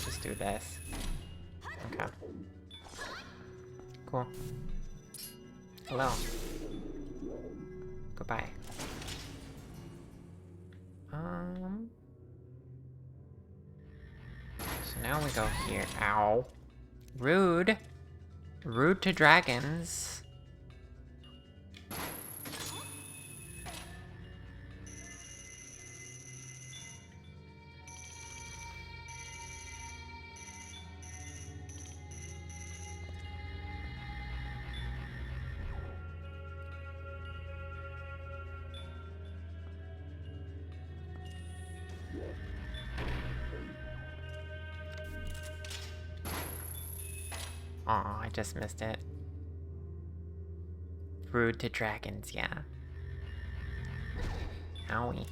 just do this. Okay. Cool. Hello. Goodbye. So now we go here. Ow. Rude. Rude to dragons. Aw, I just missed it. Rude to dragons, yeah. Owie.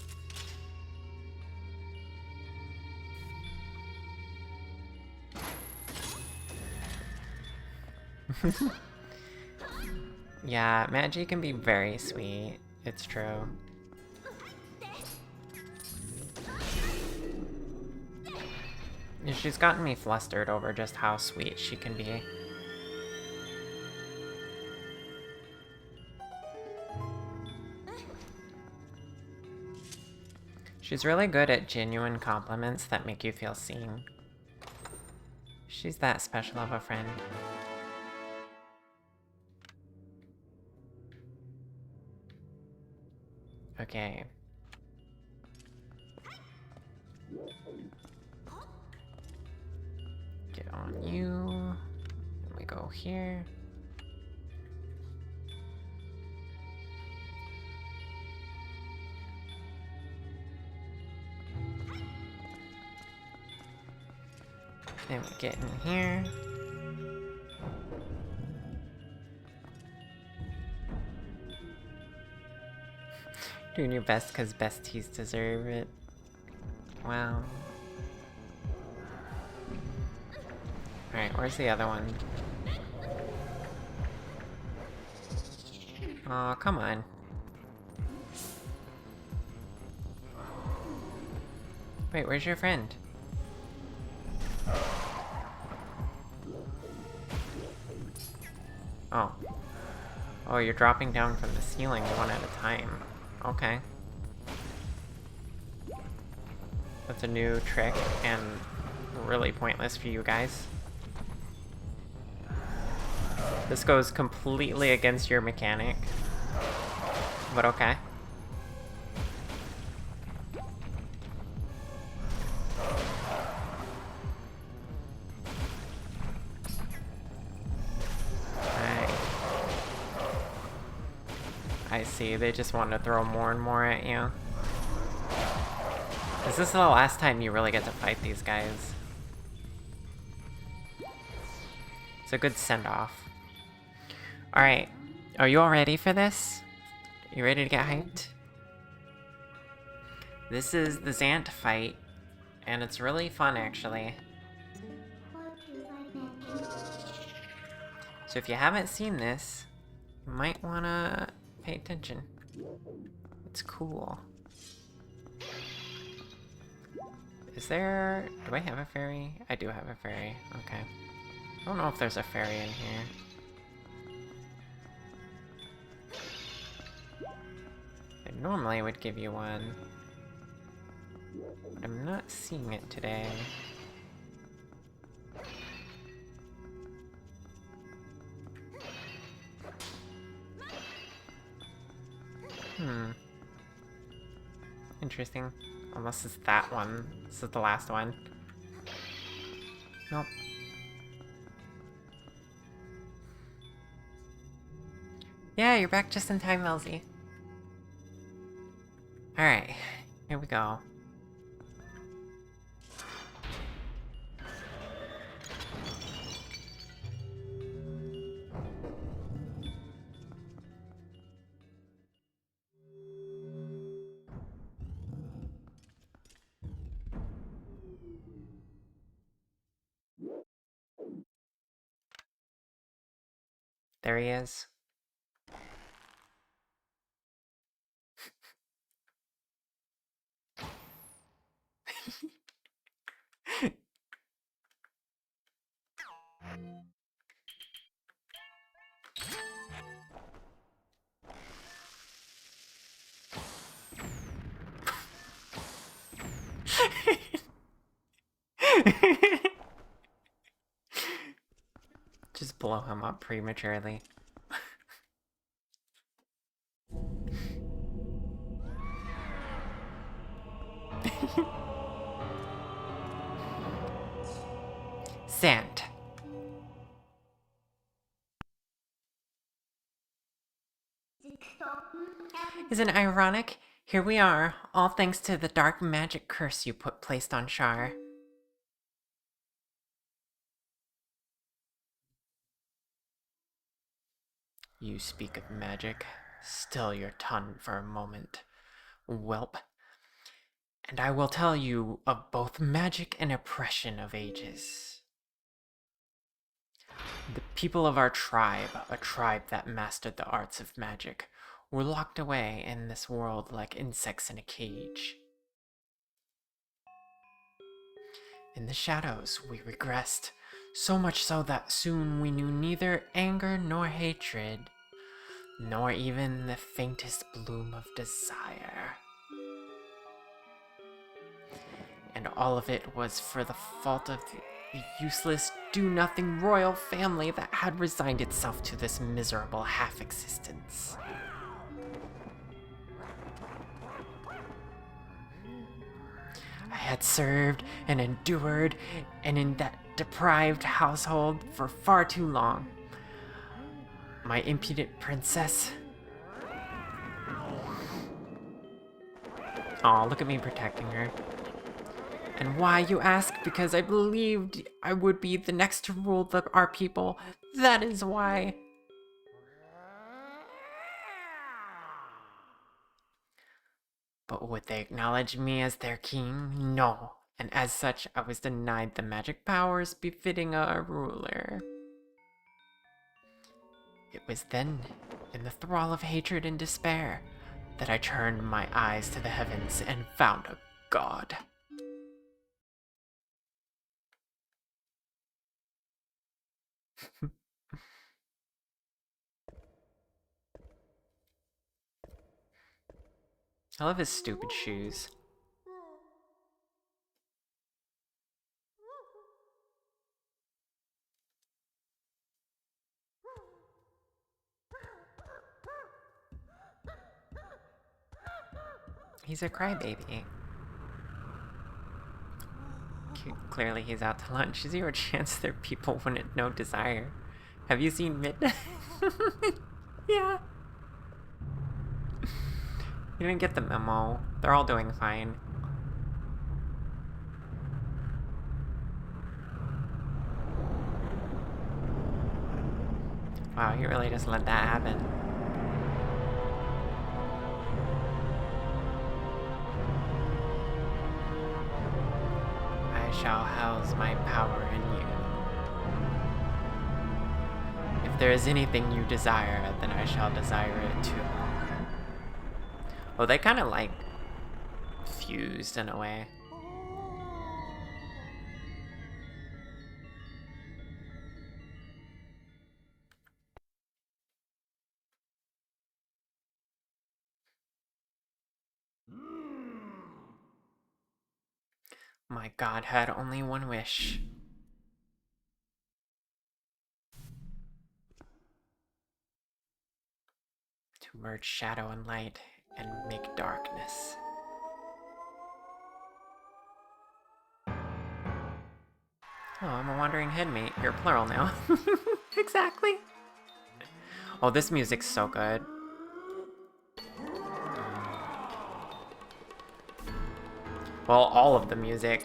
Yeah, Magi can be very sweet. It's true. She's gotten me flustered over just how sweet she can be. She's really good at genuine compliments that make you feel seen. She's that special of a friend. Okay. Get on you. Then we go here. Then we get in here. Doing your best because besties deserve it. Wow. Alright, where's the other one? Aw, come on. Wait, where's your friend? Oh. Oh, you're dropping down from the ceiling one at a time. Okay. That's a new trick, and really pointless for you guys. This goes completely against your mechanic. But okay. I see, they just want to throw more and more at you. Is this the last time you really get to fight these guys? It's a good send-off. Alright, are you all ready for this? You ready to get hyped? This is the Zant fight, and it's really fun actually. So if you haven't seen this, you might wanna pay attention. It's cool. Is there... do I have a fairy? I do have a fairy. Okay. I don't know if there's a fairy in here. I normally would give you one. But I'm not seeing it today. Interesting. Unless it's that one. This is the last one. Nope. Yeah, you're back just in time, Elsie. Alright, here we go. There he is. Just blow him up prematurely. Sand. Isn't it ironic? Here we are, all thanks to the dark magic curse you placed on Shar. You speak of magic. Still your tongue for a moment, whelp. And I will tell you of both magic and oppression of ages. The people of our tribe, a tribe that mastered the arts of magic, were locked away in this world like insects in a cage. In the shadows, we regressed, so much so that soon we knew neither anger nor hatred, nor even the faintest bloom of desire. And all of it was for the fault of the useless, do-nothing royal family that had resigned itself to this miserable half-existence. I had served and endured and in that deprived household for far too long. My impudent princess. Aw, look at me protecting her. And why, you ask? Because I believed I would be the next to rule our people. That is why. But would they acknowledge me as their king? No. And as such, I was denied the magic powers befitting a ruler. It was then, in the thrall of hatred and despair, that I turned my eyes to the heavens and found a god. I love his stupid shoes. He's a crybaby. Clearly he's out to lunch. Is there a chance there are people wouldn't know desire? Have you seen Midnight? Yeah. You didn't get the memo. They're all doing fine. Wow, he really just let that happen. I shall house my power in you. If there is anything you desire, then I shall desire it too. Well, they kind of like fused in a way. My god had only one wish. To merge shadow and light and make darkness. Oh, I'm a wandering headmate. You're plural now. Exactly. Oh, this music's so good. Well, all of the music.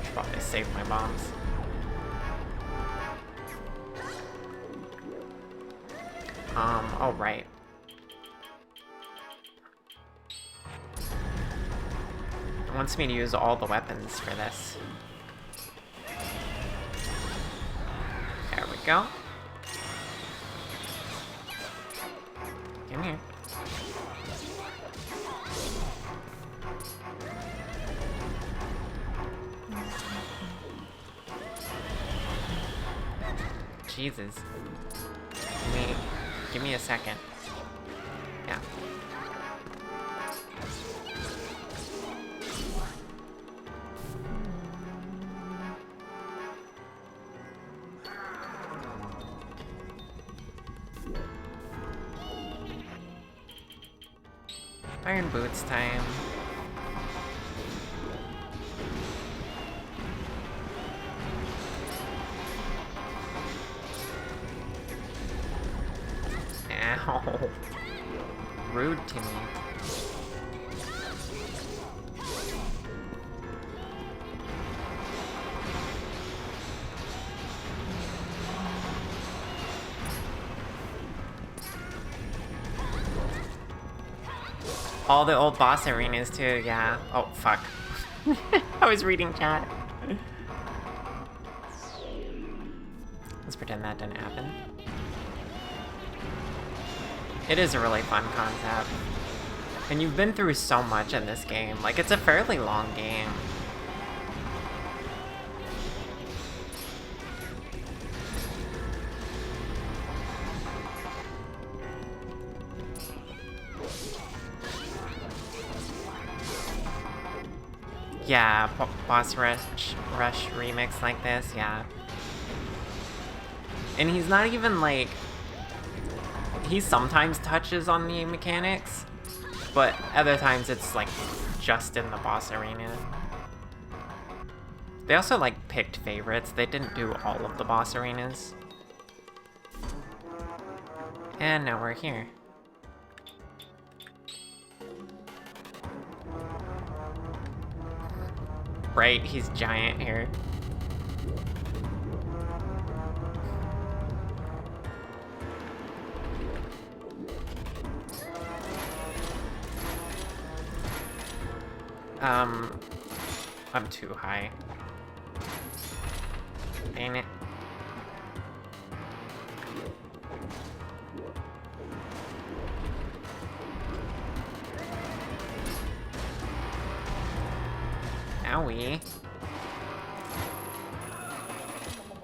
Should probably save my bombs. Oh right. It wants me to use all the weapons for this. There we go. Come here. Jesus. Give me a second. Yeah. Iron boots time. Ow. Rude to me. All the old boss arenas too, yeah. Oh, fuck. I was reading chat. pretend that didn't happen. It is a really fun concept. And you've been through so much in this game. Like, it's a fairly long game. Yeah, boss rush remix like this, yeah. And he's not even like... He sometimes touches on the mechanics, but other times it's like just in the boss arena. They also like picked favorites. They didn't do all of the boss arenas. And now we're here. Right, he's giant here. I'm too high. Dang it. Owie.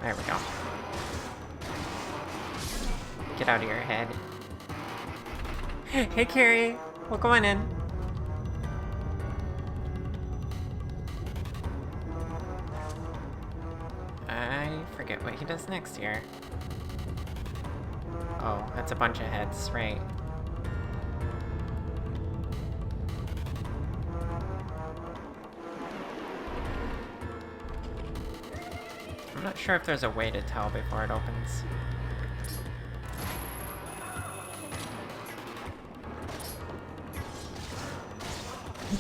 There we go. Get out of your head. Hey, Carrie. Well, come on in. I forget what he does next here. Oh, that's a bunch of heads, right. I'm not sure if there's a way to tell before it opens.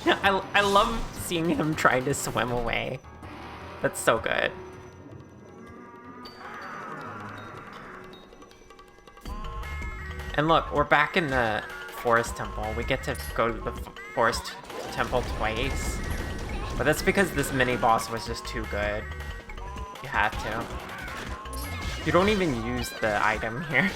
I love seeing him trying to swim away. That's so good. And look, we're back in the Forest Temple. We get to go to the Forest Temple twice. But that's because this mini-boss was just too good. You have to. You don't even use the item here.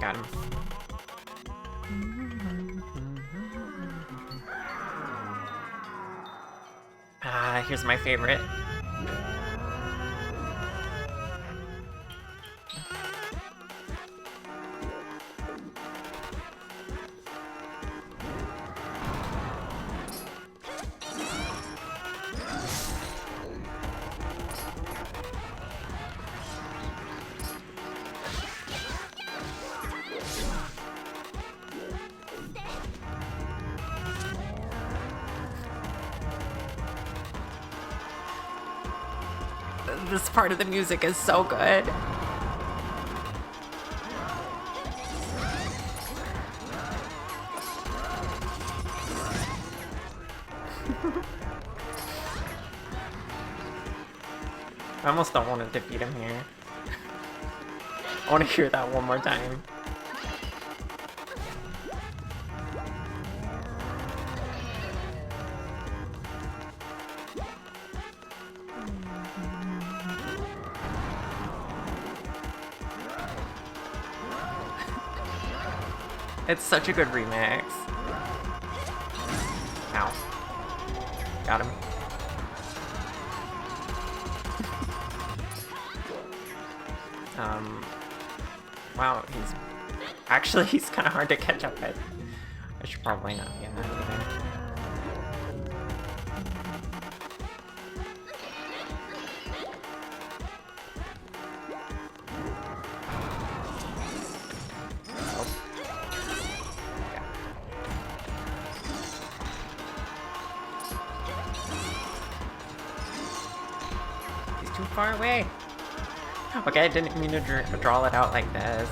Got him. Ah, here's my favorite. This part of the music is so good. I almost don't want to defeat him here. I want to hear that one more time. It's such a good remix. Ow. Got him. Wow, he's kind of hard to catch up with. I should probably not be in that either. Too far away. Okay, I didn't mean to draw it out like this.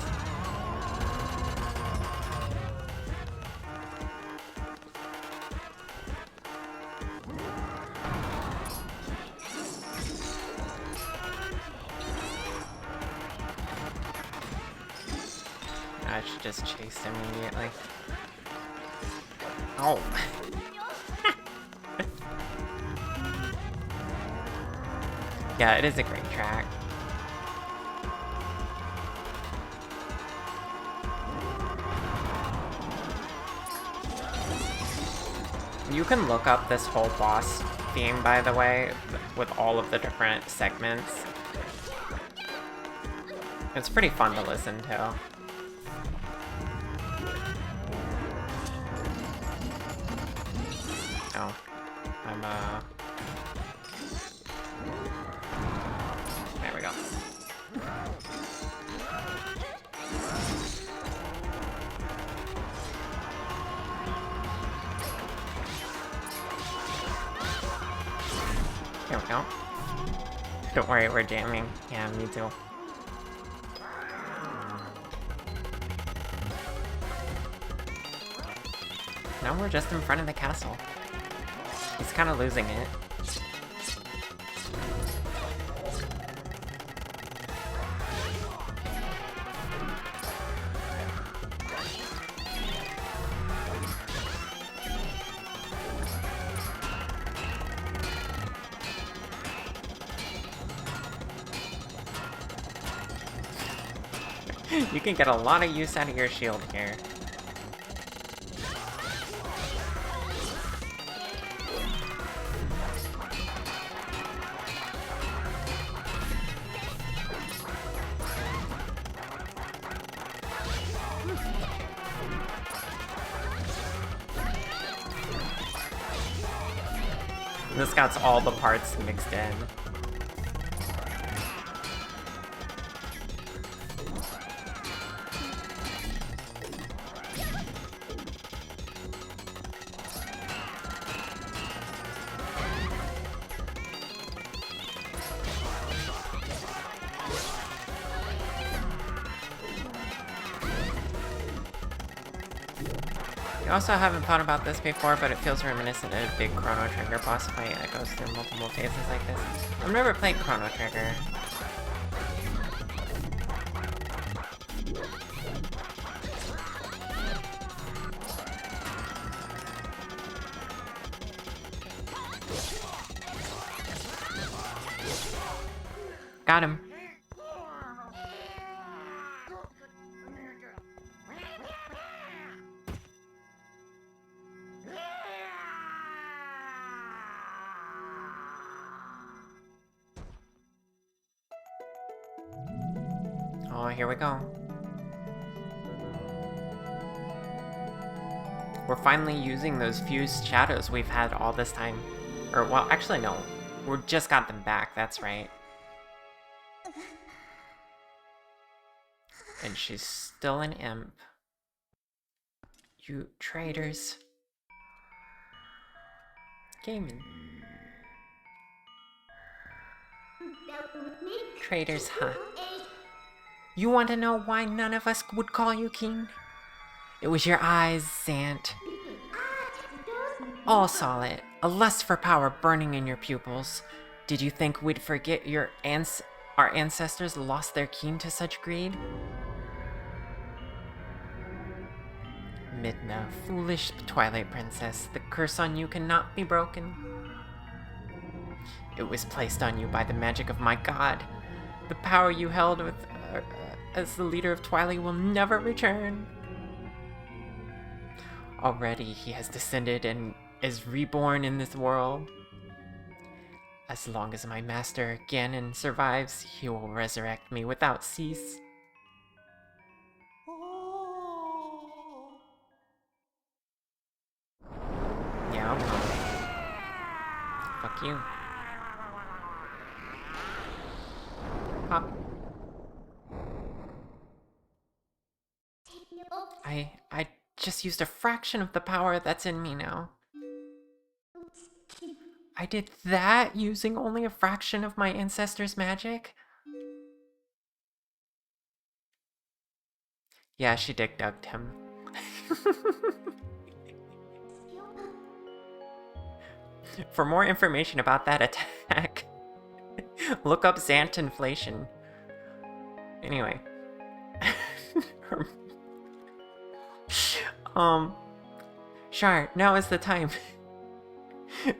I should just chase him immediately. Oh. Yeah, it is a great track. You can look up this whole boss theme, by the way, with all of the different segments. It's pretty fun to listen to. Oh, I'm, there we go. Here we go. Don't worry, we're jamming. Yeah, me too. Now we're just in front of the castle. He's kind of losing it. You can get a lot of use out of your shield here. This got all the parts mixed in. I also haven't thought about this before, but it feels reminiscent of a big Chrono Trigger boss fight that goes through multiple phases like this. I've never played Chrono Trigger. Got him. Oh, here we go. We're finally using those fused shadows we've had all this time. Or, well, actually, no. We just got them back, that's right. And she's still an imp. You traitors. Gaming. Traitors, huh? You want to know why none of us would call you king? It was your eyes, Zant. All saw it, a lust for power burning in your pupils. Did you think we'd forget our ancestors lost their king to such greed? Midna, foolish Twilight Princess, the curse on you cannot be broken. It was placed on you by the magic of my god. The power you held with as the leader of Twilight will never return. Already he has descended and is reborn in this world. As long as my master, Ganon, survives, he will resurrect me without cease. Yeah. Fuck you. Pop. I just used a fraction of the power that's in me now. I did that using only a fraction of my ancestors' magic? Yeah, she dick-dugged him. For more information about that attack, look up Xantinflation. Anyway. Char, now is the time.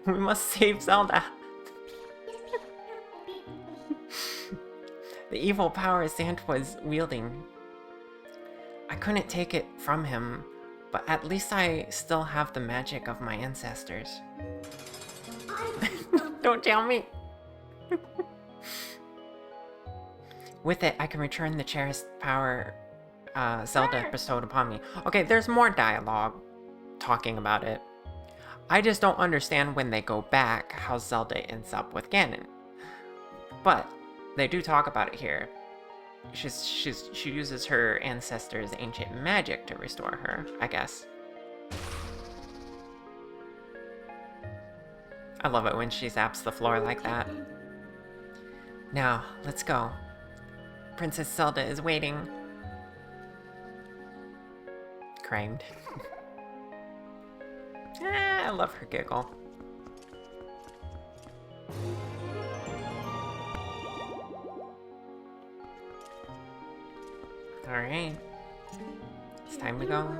We must save Zelda. The evil power Zant was wielding. I couldn't take it from him, but at least I still have the magic of my ancestors. Don't tell me! With it, I can return the cherished power Zelda bestowed upon me. Okay, there's more dialogue talking about it. I just don't understand when they go back how Zelda ends up with Ganon. But they do talk about it here. She uses her ancestors' ancient magic to restore her, I guess. I love it when she zaps the floor like that. Now, let's go. Princess Zelda is waiting. Crimed. I love her giggle. Alright. It's time to go.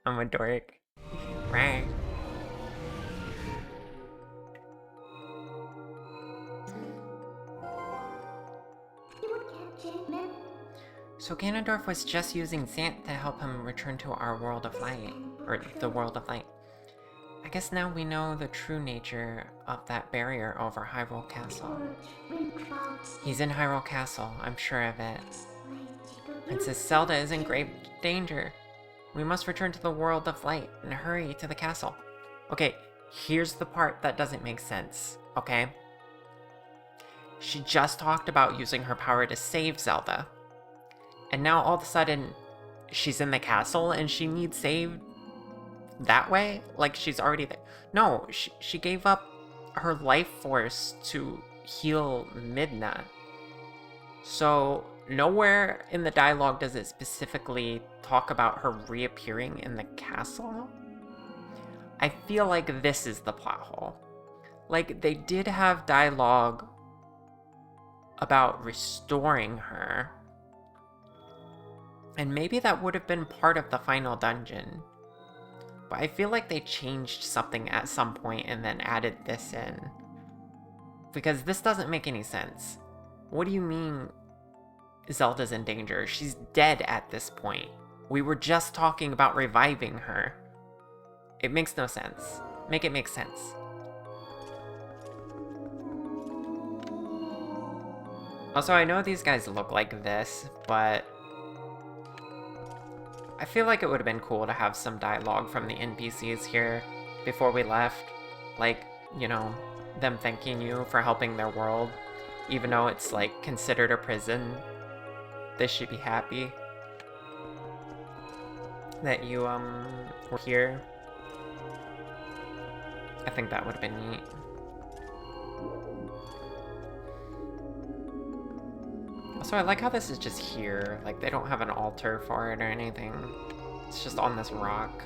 I'm a dork. Right. So Ganondorf was just using Zant to help him return to our world of light. Or the world of light. I guess now we know the true nature of that barrier over Hyrule Castle. He's in Hyrule Castle, I'm sure of it. Princess Zelda is in grave danger. We must return to the world of light and hurry to the castle. Okay, here's the part that doesn't make sense, okay? She just talked about using her power to save Zelda. And now all of a sudden, she's in the castle and she needs saved that way? Like she's already there. No, she gave up her life force to heal Midna. So nowhere in the dialogue does it specifically talk about her reappearing in the castle. I feel like this is the plot hole. Like, they did have dialogue about restoring her. And maybe that would have been part of the final dungeon. But I feel like they changed something at some point and then added this in. Because this doesn't make any sense. What do you mean Zelda's in danger? She's dead at this point. We were just talking about reviving her. It makes no sense. Make it make sense. Also, I know these guys look like this, but I feel like it would have been cool to have some dialogue from the NPCs here before we left. Like, you know, them thanking you for helping their world. Even though it's, like, considered a prison. They should be happy that you, were here. I think that would have been neat. Also, I like how this is just here. Like, they don't have an altar for it or anything. It's just on this rock.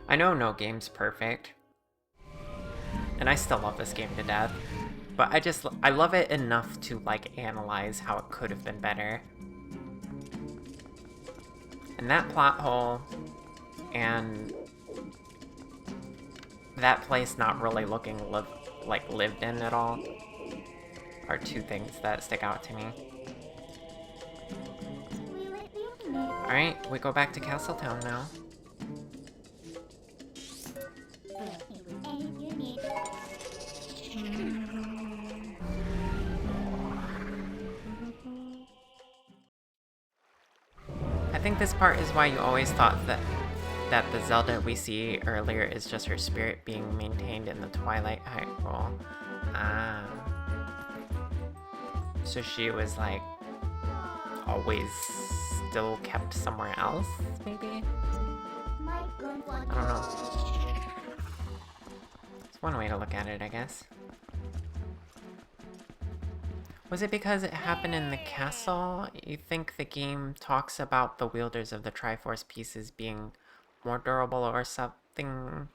I know no game's perfect. And I still love this game to death. But I love it enough to, like, analyze how it could have been better. And that plot hole, and that place not really looking lived in at all, are two things that stick out to me. Alright, we go back to Castletown now. I think this part is why you always thought that that the Zelda we see earlier is just her spirit being maintained in the Twilight Hyrule. Ah. So she was like always still kept somewhere else, maybe? I don't know. It's one way to look at it, I guess. Was it because it happened in the castle? You think the game talks about the wielders of the Triforce pieces being more durable or something?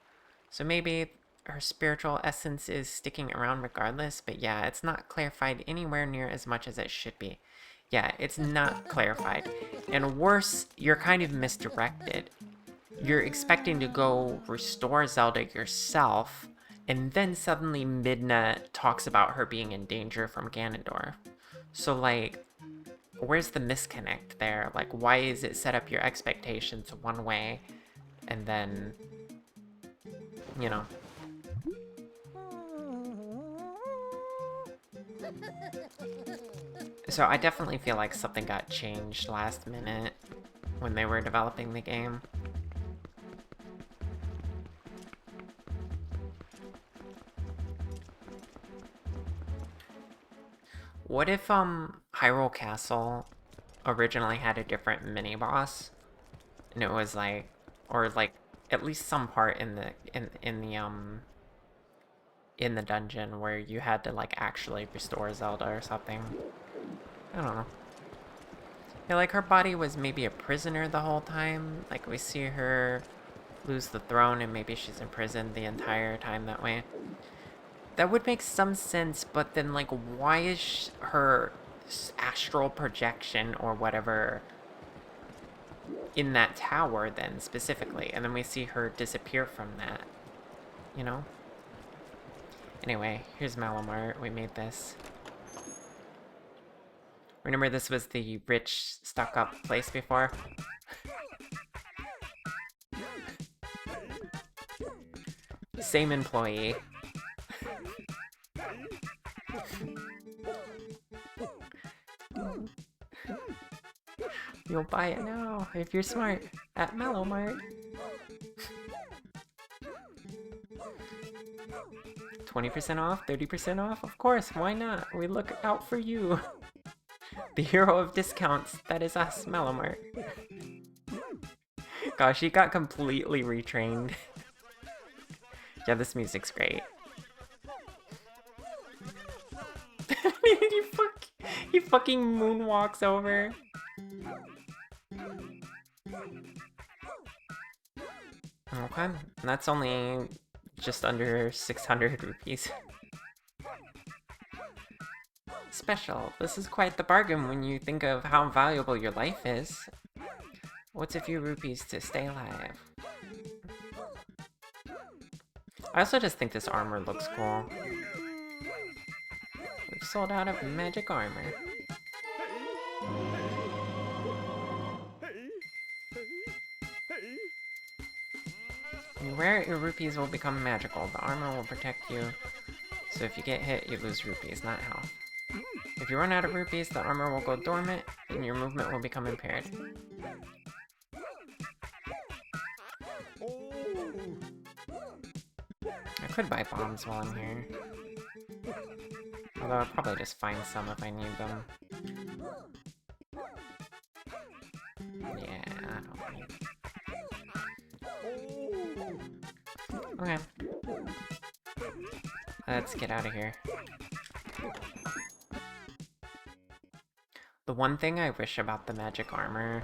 So maybe her spiritual essence is sticking around regardless, but yeah, it's not clarified anywhere near as much as it should be. Yeah, it's not clarified. And worse, you're kind of misdirected. You're expecting to go restore Zelda yourself, and then suddenly Midna talks about her being in danger from Ganondorf. So, like, where's the misconnect there? Like, why is it set up your expectations one way, and then, you know... So I definitely feel like something got changed last minute when they were developing the game. What if Hyrule Castle originally had a different mini boss, and it was like, or like at least some part in the in the dungeon where you had to like actually restore Zelda or something. I don't know. Yeah, like her body was maybe a prisoner the whole time. Like we see her lose the throne and maybe she's imprisoned the entire time that way. That would make some sense, but then like why is her astral projection or whatever in that tower then specifically? And then we see her disappear from that, you know? Anyway, here's Malamar. We made this. Remember this was the rich, stuck-up place before? Same employee. You'll buy it now, if you're smart, at Mellowmart. 20% off, 30% off? Of course, why not? We look out for you. The hero of discounts, that is us, Mellowmart. Gosh, he got completely retrained. Yeah, this music's great. he fucking moonwalks over. Okay, that's only just under 600 rupees. Special. This is quite the bargain when you think of how valuable your life is. What's a few rupees to stay alive? I also just think this armor looks cool. We've sold out of magic armor. When you wear it, your rupees will become magical. The armor will protect you, so if you get hit, you lose rupees, not health. If you run out of rupees, the armor will go dormant, and your movement will become impaired. I could buy bombs while I'm here. Although I'll probably just find some if I need them. Yeah, I don't need them. Okay. Let's get out of here. The one thing I wish about the magic armor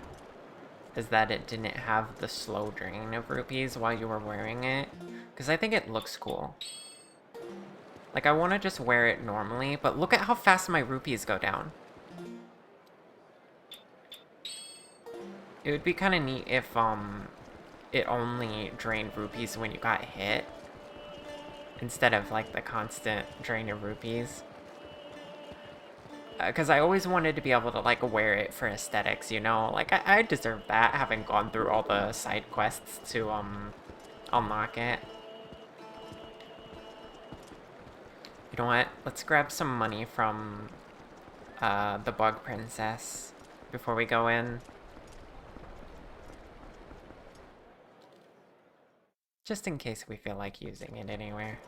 is that it didn't have the slow drain of rupees while you were wearing it, because I think it looks cool. Like, I want to just wear it normally, but look at how fast my rupees go down. It would be kind of neat if, it only drained rupees when you got hit, instead of, like, the constant drain of rupees. Because I always wanted to be able to, like, wear it for aesthetics, you know? Like, I deserve that, having gone through all the side quests to, unlock it. You know what? Let's grab some money from, the Bug Princess before we go in. Just in case we feel like using it anywhere.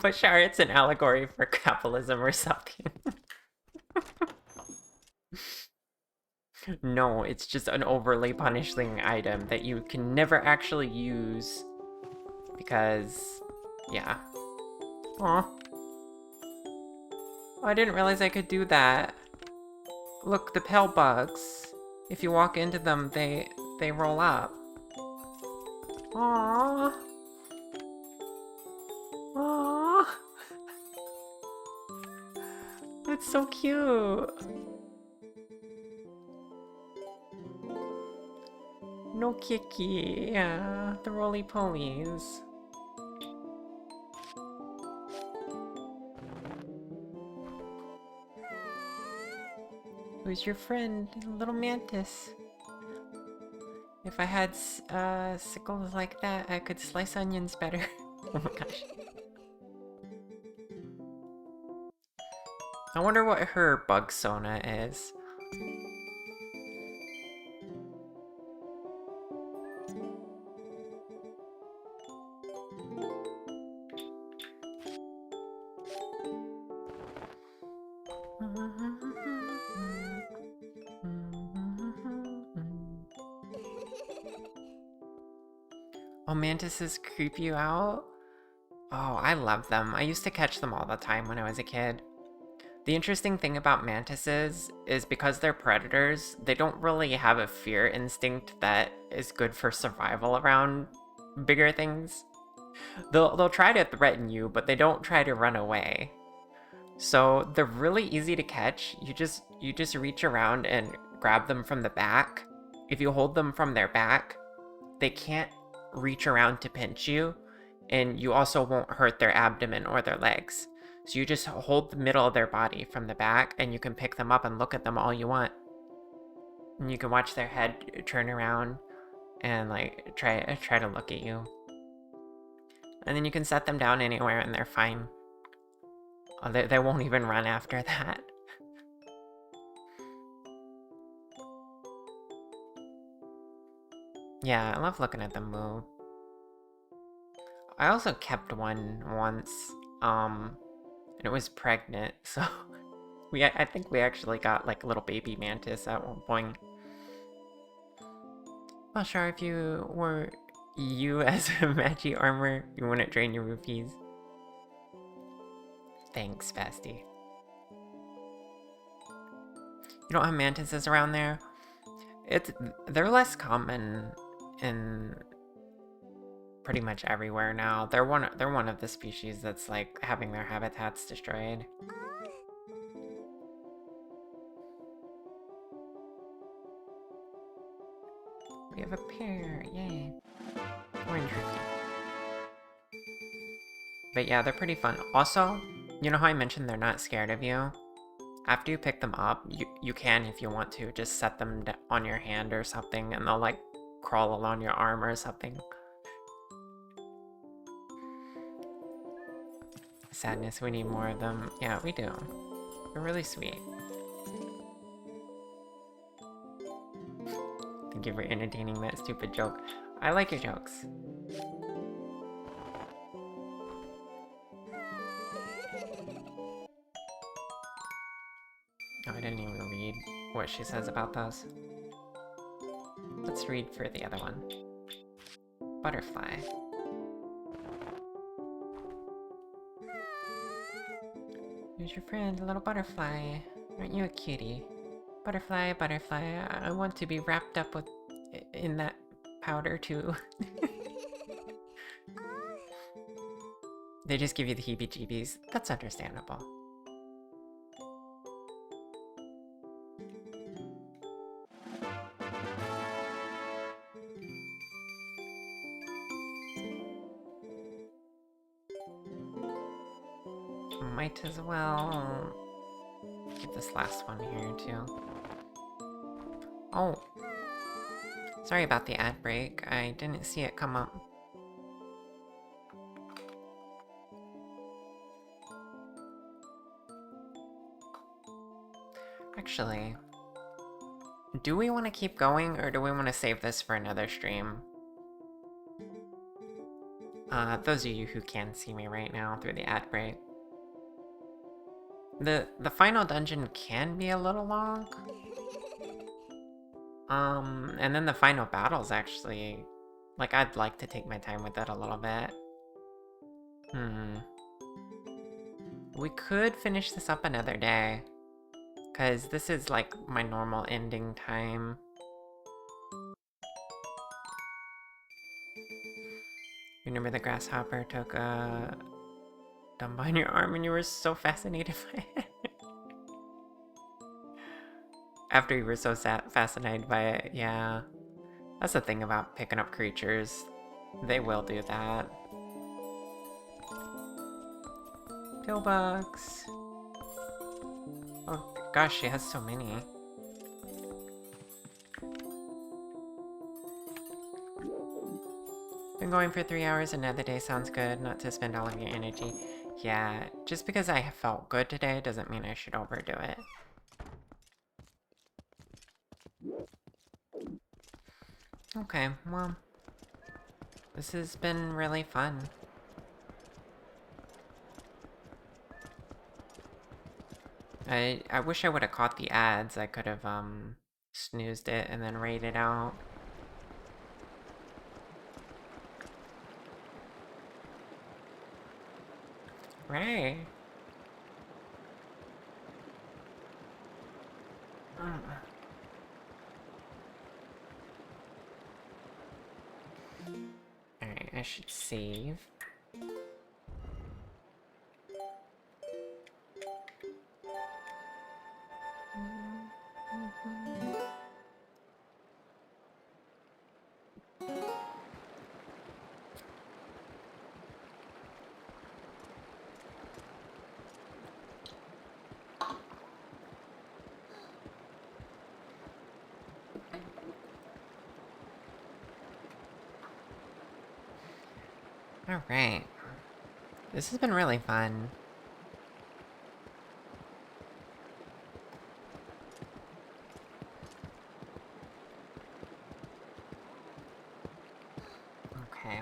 But sure, it's an allegory for capitalism or something. No, it's just an overly punishing item that you can never actually use. Because, yeah. Aw. Oh, I didn't realize I could do that. Look, the pale bugs. If you walk into them, they roll up. Aww. Aww. That's so cute. No kicky. Yeah, the roly-polies. Who's your friend, little mantis? If I had sickles like that, I could slice onions better. Oh my gosh. I wonder what her bug sona is. Oh, mantises creep you out? Oh, I love them. I used to catch them all the time when I was a kid. The interesting thing about mantises is because they're predators, they don't really have a fear instinct that is good for survival around bigger things. They'll try to threaten you, but they don't try to run away. So they're really easy to catch. You just reach around and grab them from the back. If you hold them from their back, they can't reach around to pinch you, and you also won't hurt their abdomen or their legs. So you just hold the middle of their body from the back, and you can pick them up and look at them all you want. And you can watch their head turn around and like try to look at you. And then you can set them down anywhere and they're fine. Oh, they won't even run after that. Yeah, I love looking at them move. I also kept one once, and it was pregnant, so I think we actually got like a little baby mantis at one point. Not sure if you were you as a Magi armor, you wouldn't drain your rupees. Thanks, Basti. You don't have mantises around there? They're less common in pretty much everywhere now. They're one of the species that's like having their habitats destroyed. We have a pair, yay. Orange rupee. But yeah, they're pretty fun. Also, you know how I mentioned they're not scared of you? After you pick them up, you can, if you want to, just set them on your hand or something, and they'll like crawl along your arm or something. Sadness, we need more of them. Yeah, we do. They're really sweet. Thank you for entertaining that stupid joke. I like your jokes. Oh, I didn't even read what she says about those. Let's read for the other one. Butterfly. Here's your friend, a little butterfly. Aren't you a cutie? Butterfly, butterfly, I want to be wrapped up in that powder too. They just give you the heebie-jeebies. That's understandable. Might as well get this last one here too. Oh, sorry about the ad break. I didn't see it come up. Actually, Do we want to keep going, or do we want to save this for another stream? Those of you who can see me right now through the ad break. The final dungeon can be a little long. And then the final battle's actually... Like, I'd like to take my time with that a little bit. We could finish this up another day. Because this is, like, my normal ending time. Remember the grasshopper took a dump on your arm and you were so fascinated by it? After you were so fascinated by it, yeah. That's the thing about picking up creatures. They will do that. Pillbugs. Oh gosh, she has so many. Been going for 3 hours, another day sounds good, not to spend all of your energy. Yeah, just because I felt good today doesn't mean I should overdo it. Okay, well, this has been really fun. I wish I would have caught the ads. I could have, snoozed it and then raided out. Right. Alright, I should save. Alright. This has been really fun. Okay.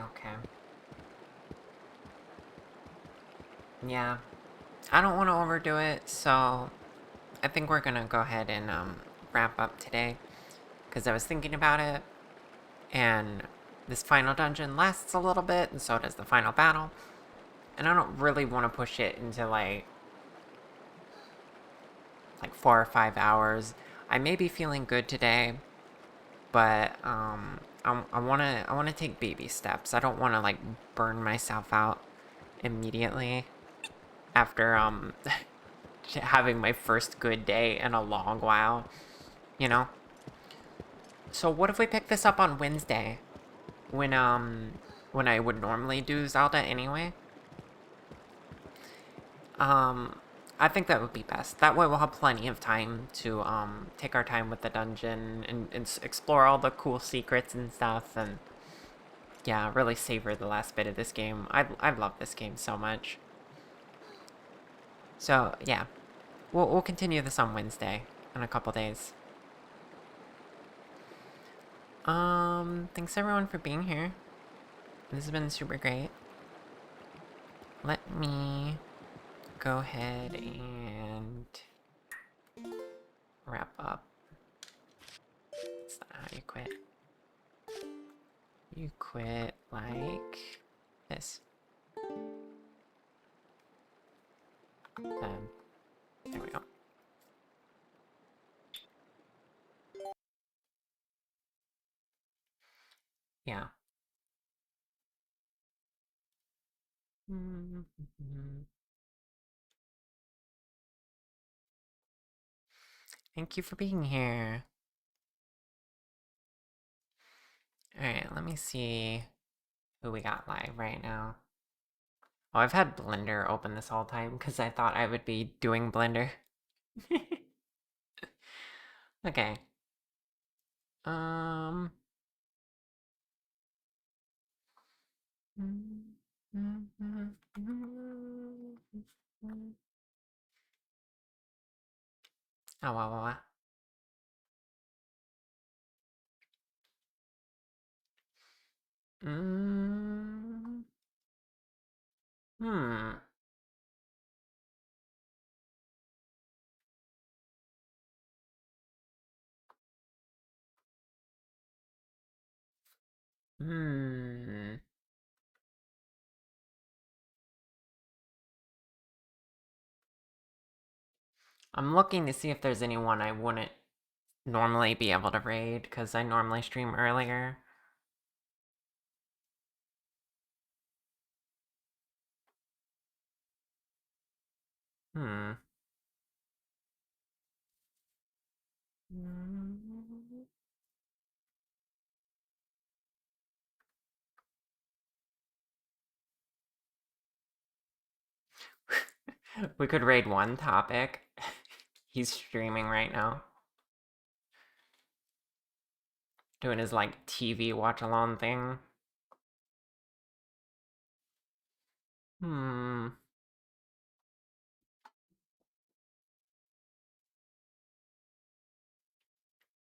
Yeah. I don't want to overdo it, so I think we're gonna go ahead and wrap up today. Because I was thinking about it, and this final dungeon lasts a little bit, and so does the final battle. And I don't really want to push it into like 4 or 5 hours. I may be feeling good today, but I wanna take baby steps. I don't wanna like burn myself out immediately after having my first good day in a long while, you know? So what if we pick this up on Wednesday? When I would normally do Zelda anyway? I think that would be best. That way we'll have plenty of time to take our time with the dungeon and explore all the cool secrets and stuff, and yeah, really savor the last bit of this game. I love this game so much. So yeah, we'll continue this on Wednesday in a couple days. Thanks everyone for being here. This has been super great. Let me go ahead and wrap up. That's not how you quit. You quit like this. There we go. Yeah. Thank you for being here. Alright, let me see who we got live right now. Oh, I've had Blender open this whole time because I thought I would be doing Blender. Okay. Um. Oh, wow. Mm, hmm. Hmm. I'm looking to see if there's anyone I wouldn't normally be able to raid because I normally stream earlier. Hmm. We could raid one topic. He's streaming right now, doing his like TV watch along thing. Hmm.